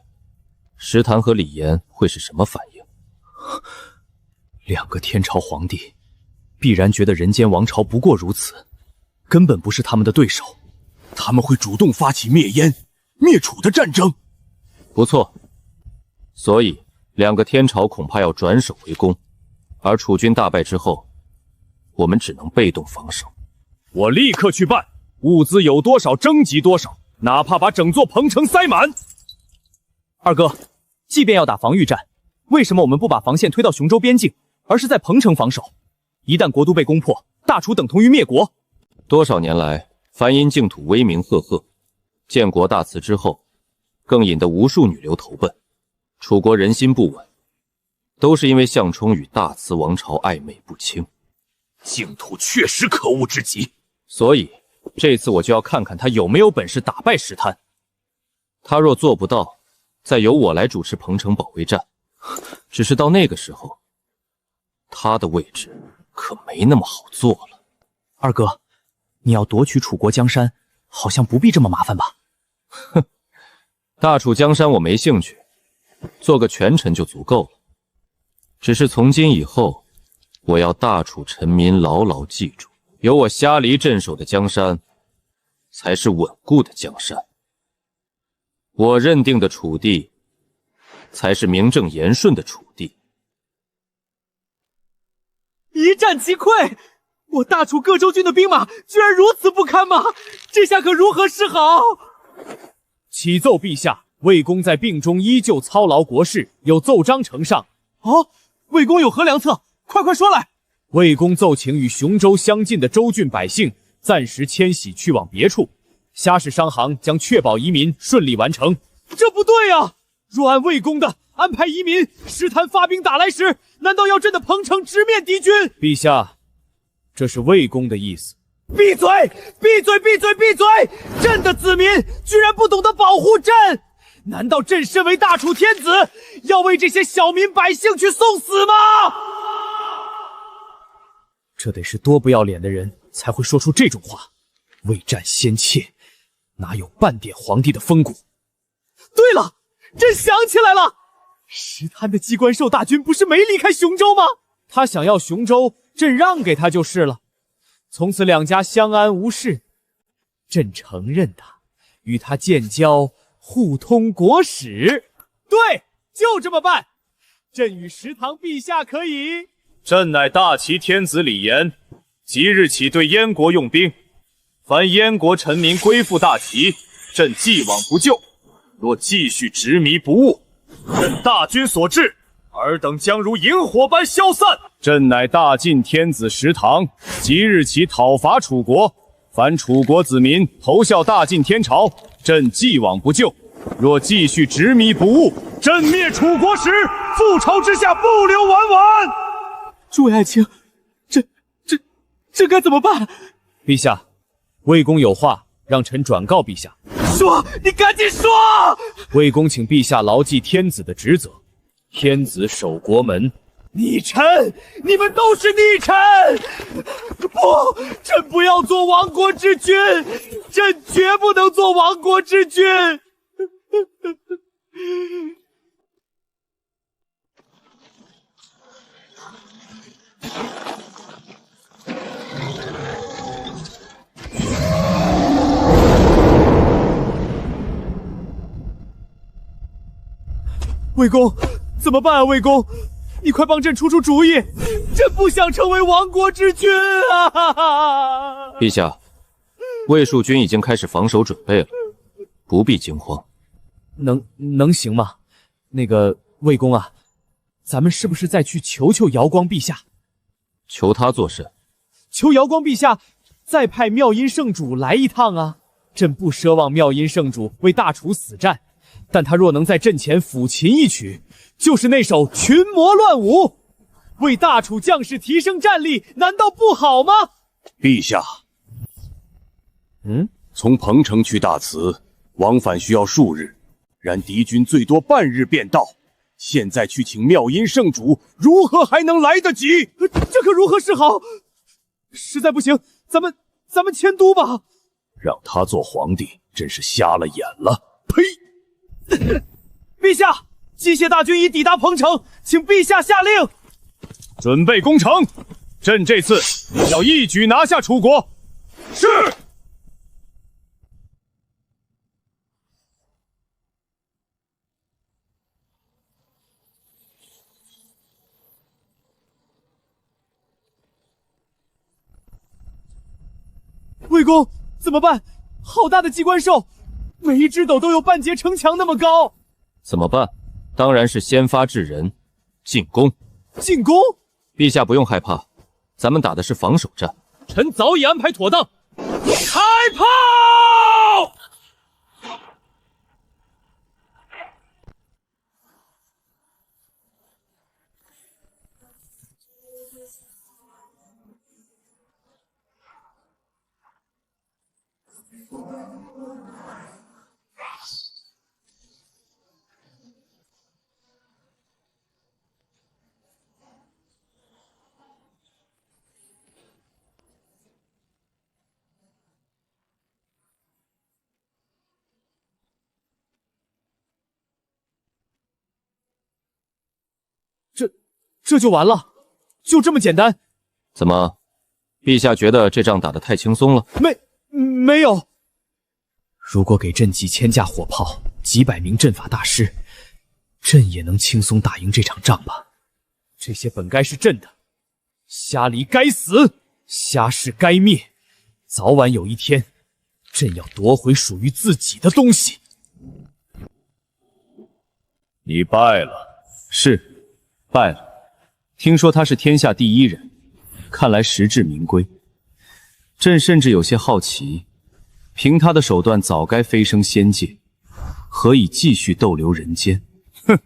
石潭和李严会是什么反应？两个天朝皇帝，必然觉得人间王朝不过如此，根本不是他们的对手。他们会主动发起灭燕、灭楚的战争。不错，所以两个天朝恐怕要转守为攻，而楚军大败之后，我们只能被动防守。我立刻去办，物资有多少征集多少，哪怕把整座彭城塞满。二哥，即便要打防御战，为什么我们不把防线推到雄州边境，而是在彭城防守？一旦国都被攻破，大楚等同于灭国。多少年来，梵音净土威名赫赫，建国大慈之后，更引得无数女流投奔。楚国人心不稳，都是因为项冲与大慈王朝暧昧不清。净土确实可恶至极，所以这次我就要看看他有没有本事打败石滩。他若做不到，再由我来主持彭城保卫战。只是到那个时候，他的位置可没那么好做了。二哥，你要夺取楚国江山，好像不必这么麻烦吧？哼，大楚江山我没兴趣，做个权臣就足够了。只是从今以后，我要大楚臣民牢牢记住，有我虾梨镇守的江山，才是稳固的江山。我认定的楚地，才是名正言顺的楚地。一战即溃，我大楚各州郡的兵马居然如此不堪吗？这下可如何是好？启奏陛下，魏公在病中依旧操劳国事，有奏章呈上。哦，魏公有何良策？快说来！魏公奏请与雄州相近的州郡百姓暂时迁徙去往别处，虾氏商行将确保移民顺利完成。这不对啊！若按魏公的安排移民，石坛发兵打来时，难道要朕的彭城直面敌军？陛下，这是魏公的意思。闭嘴！闭嘴！闭嘴！闭嘴！朕的子民居然不懂得保护朕！难道朕身为大楚天子，要为这些小民百姓去送死吗？这得是多不要脸的人才会说出这种话。为战先怯，哪有半点皇帝的风骨？对了，朕想起来了，石滩的机关兽大军不是没离开雄州吗？他想要雄州，朕让给他就是了。从此两家相安无事，朕承认他，与他建交，互通国史。对，就这么办。朕与石堂陛下可以。朕乃大齐天子李严，即日起对燕国用兵，凡燕国臣民归附大齐，朕既往不咎。若继续执迷不悟，朕大军所至，尔等将如萤火般消散。朕乃大晋天子石堂，即日起讨伐楚国，凡楚国子民投效大晋天朝，朕既往不咎。若继续执迷不悟，朕灭楚国时，覆巢之下不留完卵。诸位爱卿，这该怎么办？陛下，魏公有话让臣转告陛下。说，你赶紧说！魏公请陛下牢记天子的职责，天子守国门。逆臣，你们都是逆臣！不，朕不要做亡国之君，朕绝不能做亡国之君。魏公，怎么办啊？魏公，你快帮朕出出主意！朕不想成为亡国之君啊！陛下，魏蜀军已经开始防守准备了，不必惊慌。能行吗？那个魏公啊，咱们是不是再去求求瑶光陛下？求他做甚？求瑶光陛下再派妙音圣主来一趟啊！朕不奢望妙音圣主为大楚死战，但他若能在阵前抚琴一曲，就是那首群魔乱舞，为大楚将士提升战力，难道不好吗？陛下，从彭城去大慈，往返需要数日，然敌军最多半日便到。现在去请妙音圣主，如何还能来得及？这可如何是好？实在不行，咱们迁都吧。让他做皇帝，真是瞎了眼了！呸！陛下，机械大军已抵达彭城，请陛下下令准备攻城。朕这次要一举拿下楚国。是。魏公，怎么办？好大的机关兽，每一只斗都有半截城墙那么高。怎么办？当然是先发制人，进攻。进攻？陛下不用害怕，咱们打的是防守战。臣早已安排妥当。开炮！这就完了？就这么简单？怎么，陛下觉得这仗打得太轻松了？没有。如果给朕几千架火炮，几百名阵法大师，朕也能轻松打赢这场仗吧？这些本该是朕的，虾离该死，虾氏该灭。早晚有一天，朕要夺回属于自己的东西。你败了。是，败了。听说他是天下第一人，看来实至名归。朕甚至有些好奇，凭他的手段早该飞升仙界，何以继续逗留人间？哼，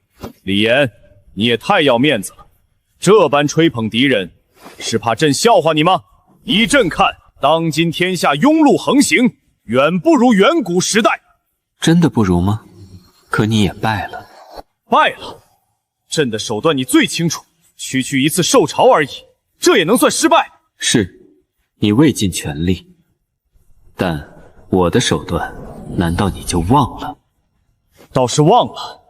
李岩，你也太要面子了，这般吹捧敌人，是怕朕笑话你吗？依朕看，当今天下庸碌横行，远不如远古时代。真的不如吗？可你也败了。败了？朕的手段你最清楚，区区一次受朝而已，这也能算失败？是，你未尽全力，但我的手段，难道你就忘了？倒是忘了，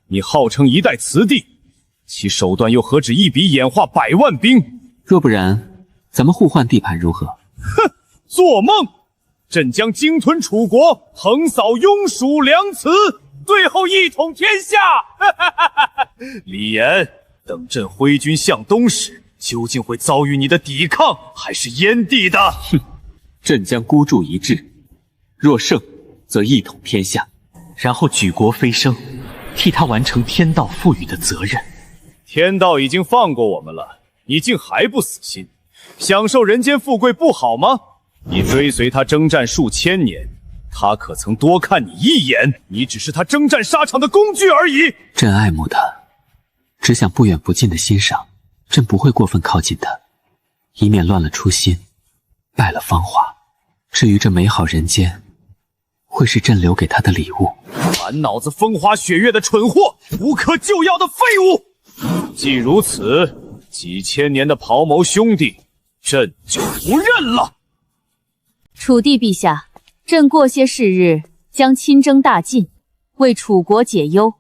你号称一代雌帝，其手段又何止一笔演化100万兵？若不然，咱们互换地盘如何？哼，做梦！朕将鲸吞楚国，横扫庸蜀梁茨，最后一统天下！李岩，等朕挥军向东时，究竟会遭遇你的抵抗，还是燕地的？哼，朕将孤注一掷，若胜，则一统天下，然后举国飞升，替他完成天道赋予的责任。天道已经放过我们了，你竟还不死心？享受人间富贵不好吗？你追随他征战数千年，他可曾多看你一眼？你只是他征战沙场的工具而已。朕爱慕他，只想不远不近的欣赏，朕不会过分靠近他，以免乱了初心，败了芳华。至于这美好人间，会是朕留给他的礼物。满脑子风花雪月的蠢货，无可救药的废物！既如此，几千年的袍谋兄弟，朕就不认了。楚帝陛下，朕过些是日将亲征大晋，为楚国解忧。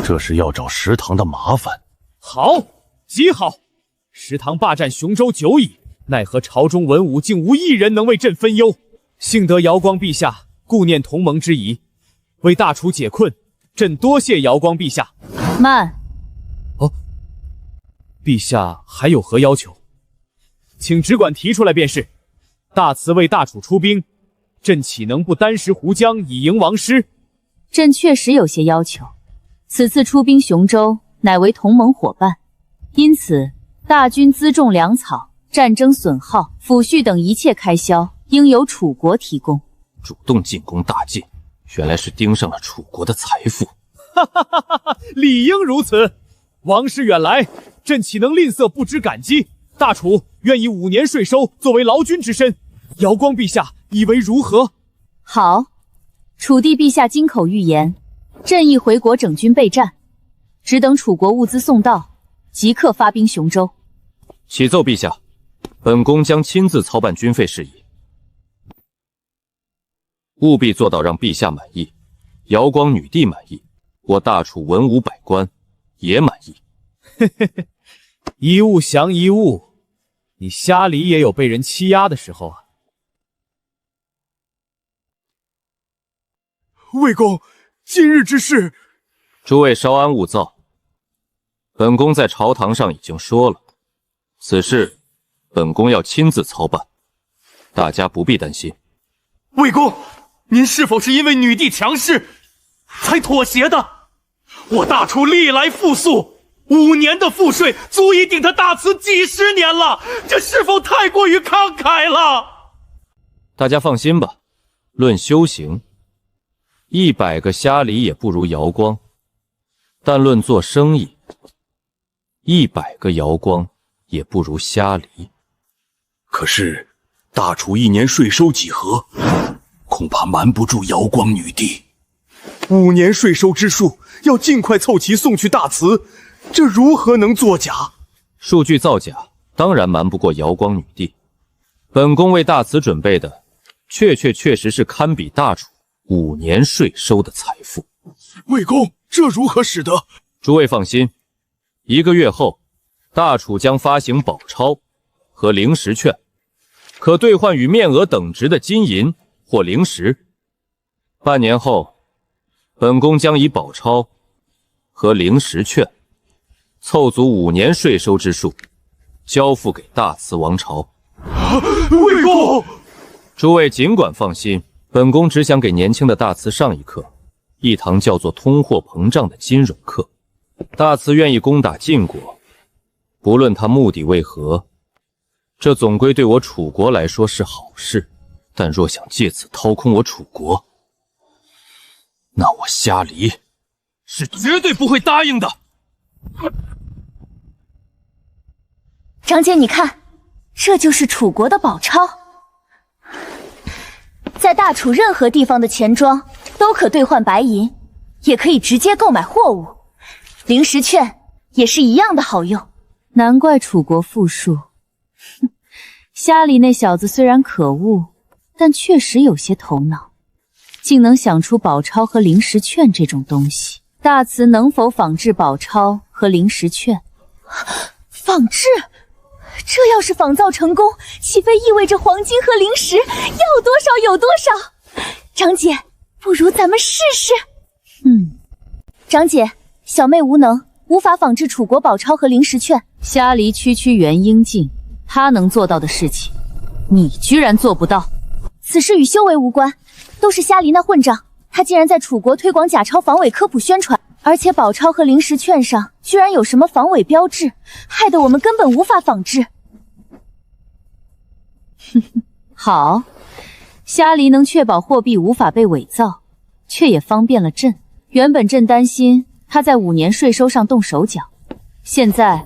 这是要找石堂的麻烦。好，极好。石堂霸占雄州久矣，奈何朝中文武竟无一人能为朕分忧。幸得瑶光陛下顾念同盟之谊，为大楚解困，朕多谢瑶光陛下。慢。哦，陛下还有何要求？请只管提出来便是。大慈为大楚出兵，朕岂能不单食湖江以迎王师？朕确实有些要求。此次出兵雄州，乃为同盟伙伴，因此大军辎重粮草、战争损耗、抚恤等一切开销，应由楚国提供。主动进攻大晋，原来是盯上了楚国的财富。哈哈哈哈哈！理应如此。王师远来，朕岂能吝啬不知感激？大楚愿以5年税收作为劳军之身，瑶光陛下以为如何？好，楚帝陛下金口玉言，朕亦回国整军备战，只等楚国物资送到，即刻发兵雄州。启奏陛下，本宫将亲自操办军费事宜，务必做到让陛下满意，瑶光女帝满意，我大楚文武百官也满意。嘿嘿嘿，一物降一物，你虾离也有被人欺压的时候啊。魏公，今日之事，诸位稍安勿躁。本宫在朝堂上已经说了，此事本宫要亲自操办，大家不必担心。魏公，您是否是因为女帝强势才妥协的？我大楚历来富庶，5年的赋税足以顶他大慈几10年了，这是否太过于慷慨了？大家放心吧，论修行，100个虾离也不如瑶光，但论做生意，100个瑶光也不如虾离。可是大楚1年税收几何？恐怕瞒不住瑶光女帝。5年税收之数，要尽快凑齐送去大慈，这如何能作假？数据造假，当然瞒不过瑶光女帝。本宫为大慈准备的，确实是堪比大楚5年税收的财富。魏公，这如何使得？诸位放心，1个月后，大楚将发行宝钞和灵石券，可兑换与面额等值的金银或灵石。半年后，本宫将以宝钞和灵石券凑足5年税收之数，交付给大慈王朝。魏公，诸位尽管放心，本宫只想给年轻的大慈上一课，一堂叫做通货膨胀的金融课。大慈愿意攻打晋国，不论他目的为何，这总归对我楚国来说是好事。但若想借此掏空我楚国，那我虾离是绝对不会答应的。长姐，你看，这就是楚国的宝钞，在大楚任何地方的钱庄都可兑换白银，也可以直接购买货物。灵石券也是一样的好用。难怪楚国富庶。虾里那小子虽然可恶，但确实有些头脑，竟能想出宝钞和灵石券这种东西。大慈能否仿制宝钞和灵石券？仿制？这要是仿造成功，岂非意味着黄金和灵石要多少有多少？长姐，不如咱们试试。长姐，小妹无能，无法仿制楚国宝钞和灵石券。虾离区区元婴境，他能做到的事情，你居然做不到。此事与修为无关，都是虾离那混账，他竟然在楚国推广假钞防伪科普宣传，而且宝钞和灵石券上居然有什么防伪标志，害得我们根本无法仿制。好，虾离能确保货币无法被伪造，却也方便了朕。原本朕担心他在5年税收上动手脚，现在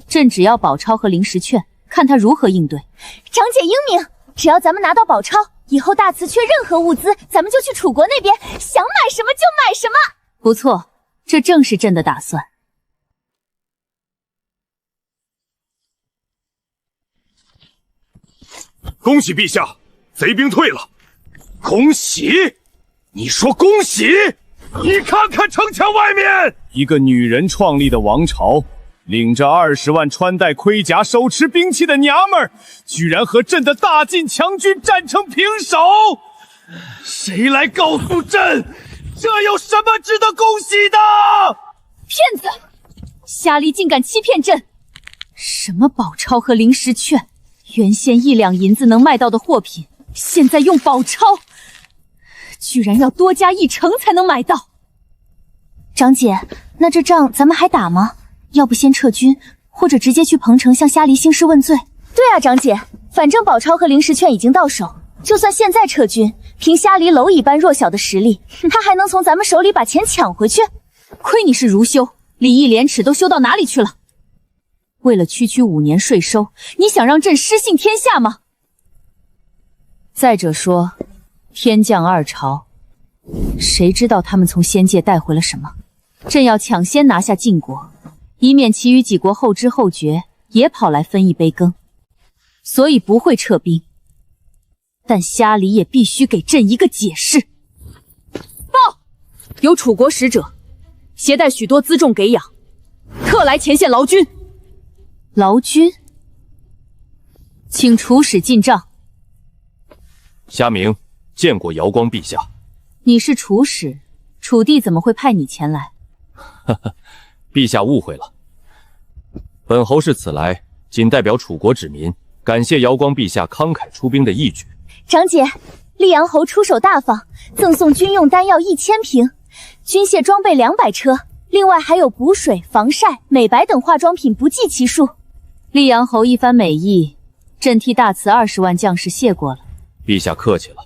朕只要宝钞和灵石券，看他如何应对。长姐英明，只要咱们拿到宝钞，以后大慈缺任何物资，咱们就去楚国那边，想买什么就买什么。不错，这正是朕的打算。恭喜陛下，贼兵退了。恭喜？你说恭喜？你看看城墙外面，一个女人创立的王朝，领着20万穿戴盔甲、手持兵器的娘们儿，居然和朕的大晋强军战成平手！谁来告诉朕，这有什么值得恭喜的？骗子！虾离竟敢欺骗朕！什么宝钞和灵石券，原先1两银子能卖到的货品，现在用宝钞，居然要多加1成才能买到。长姐，那这仗咱们还打吗？要不先撤军，或者直接去彭城向虾离兴师问罪？对啊，长姐，反正宝钞和灵石券已经到手，就算现在撤军，凭虾离蝼蚁般弱小的实力，他还能从咱们手里把钱抢回去？亏你是儒修，礼义廉耻都修到哪里去了？为了区区5年税收，你想让朕失信天下吗？再者说，天降2朝，谁知道他们从仙界带回了什么？朕要抢先拿下晋国，以免其余几国后知后觉，也跑来分一杯羹，所以不会撤兵。但虾离也必须给朕一个解释。报，有楚国使者，携带许多辎重给养，特来前线劳军。劳军，请楚使进帐。虾明见过瑶光陛下。你是楚使，楚地怎么会派你前来？陛下误会了，本侯是此来仅代表楚国指民，感谢瑶光陛下慷慨出兵的义举。长姐，溧阳侯出手大方，赠送军用丹药1000瓶，军械装备200车，另外还有补水、防晒、美白等化妆品不计其数。溧阳侯一番美意，朕替大慈20万将士谢过了。陛下客气了。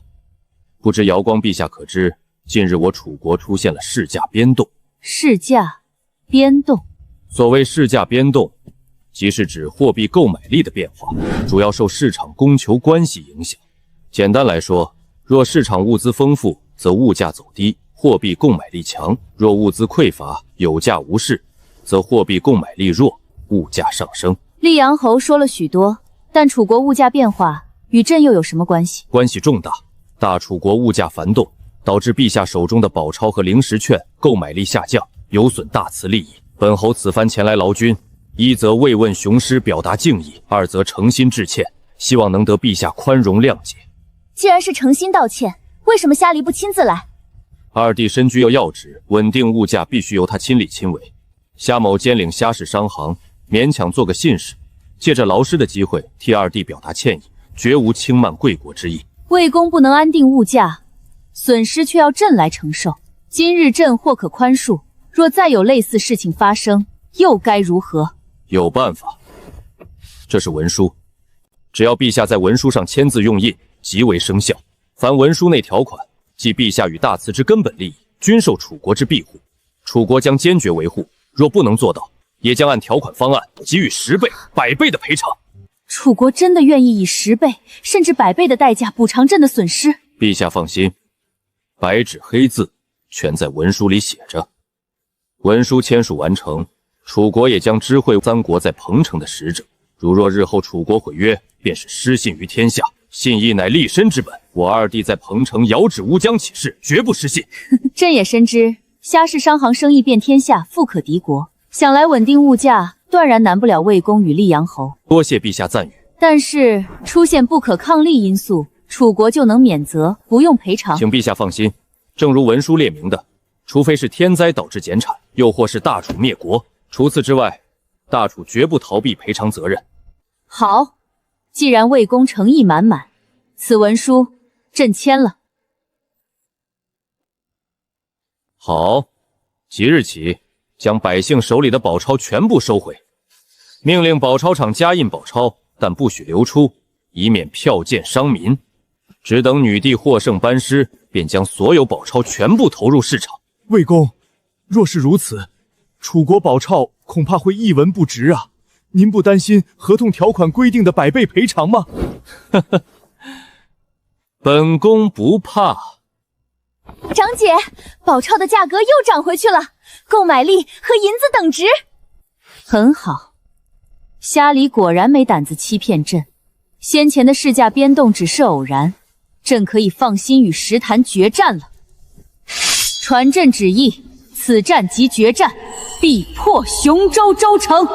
不知瑶光陛下可知，近日我楚国出现了市价变动。市价变动？所谓市价变动，即是指货币购买力的变化，主要受市场供求关系影响。简单来说，若市场物资丰富，则物价走低，货币购买力强；若物资匮乏，有价无市，则货币购买力弱，物价上升。溧阳侯说了许多，但楚国物价变化与朕又有什么关系？关系重大。大楚国物价繁动，导致陛下手中的宝钞和灵石券购买力下降，有损大慈利益。本侯此番前来劳军，一则慰问雄师，表达敬意；二则诚心致歉，希望能得陛下宽容谅解。既然是诚心道歉，为什么虾梨不亲自来？二弟身居要职，稳定物价必须由他亲力亲为。虾某兼领虾市商行，勉强做个信使，借着劳师的机会替二弟表达歉意，绝无轻慢贵国之意。魏公不能安定物价，损失却要朕来承受。今日朕或可宽恕，若再有类似事情发生，又该如何？有办法，这是文书，只要陛下在文书上签字用印，即为生效。凡文书内条款，即陛下与大慈之根本利益，均受楚国之庇护，楚国将坚决维护。若不能做到，也将按条款方案给予10倍、100倍的赔偿。楚国真的愿意以10倍甚至100倍的代价补偿朕的损失？陛下放心，白纸黑字全在文书里写着。文书签署完成，楚国也将知会三国在彭城的使者。如若日后楚国毁约，便是失信于天下，信义乃立身之本。我二弟在彭城遥指乌江起事，绝不失信。朕也深知虾市商行生意遍天下，富可敌国，想来稳定物价，断然难不了魏公与溧阳侯。多谢陛下赞誉。但是出现不可抗力因素，楚国就能免责，不用赔偿。请陛下放心，正如文书列明的，除非是天灾导致减产，又或是大楚灭国，除此之外，大楚绝不逃避赔偿责任。好，既然魏公诚意满满，此文书朕签了。好，即日起将百姓手里的宝钞全部收回，命令宝钞厂加印宝钞，但不许流出，以免票贱伤民。只等女帝获胜班师，便将所有宝钞全部投入市场。魏公，若是如此，楚国宝钞恐怕会一文不值啊！您不担心合同条款规定的100倍赔偿吗？呵呵，本宫不怕。长姐，宝钞的价格又涨回去了，购买力和银子等值。很好，虾梨果然没胆子欺骗朕。先前的市价变动只是偶然，朕可以放心与石潭决战了。传朕旨意，此战即决战，必破雄州州城。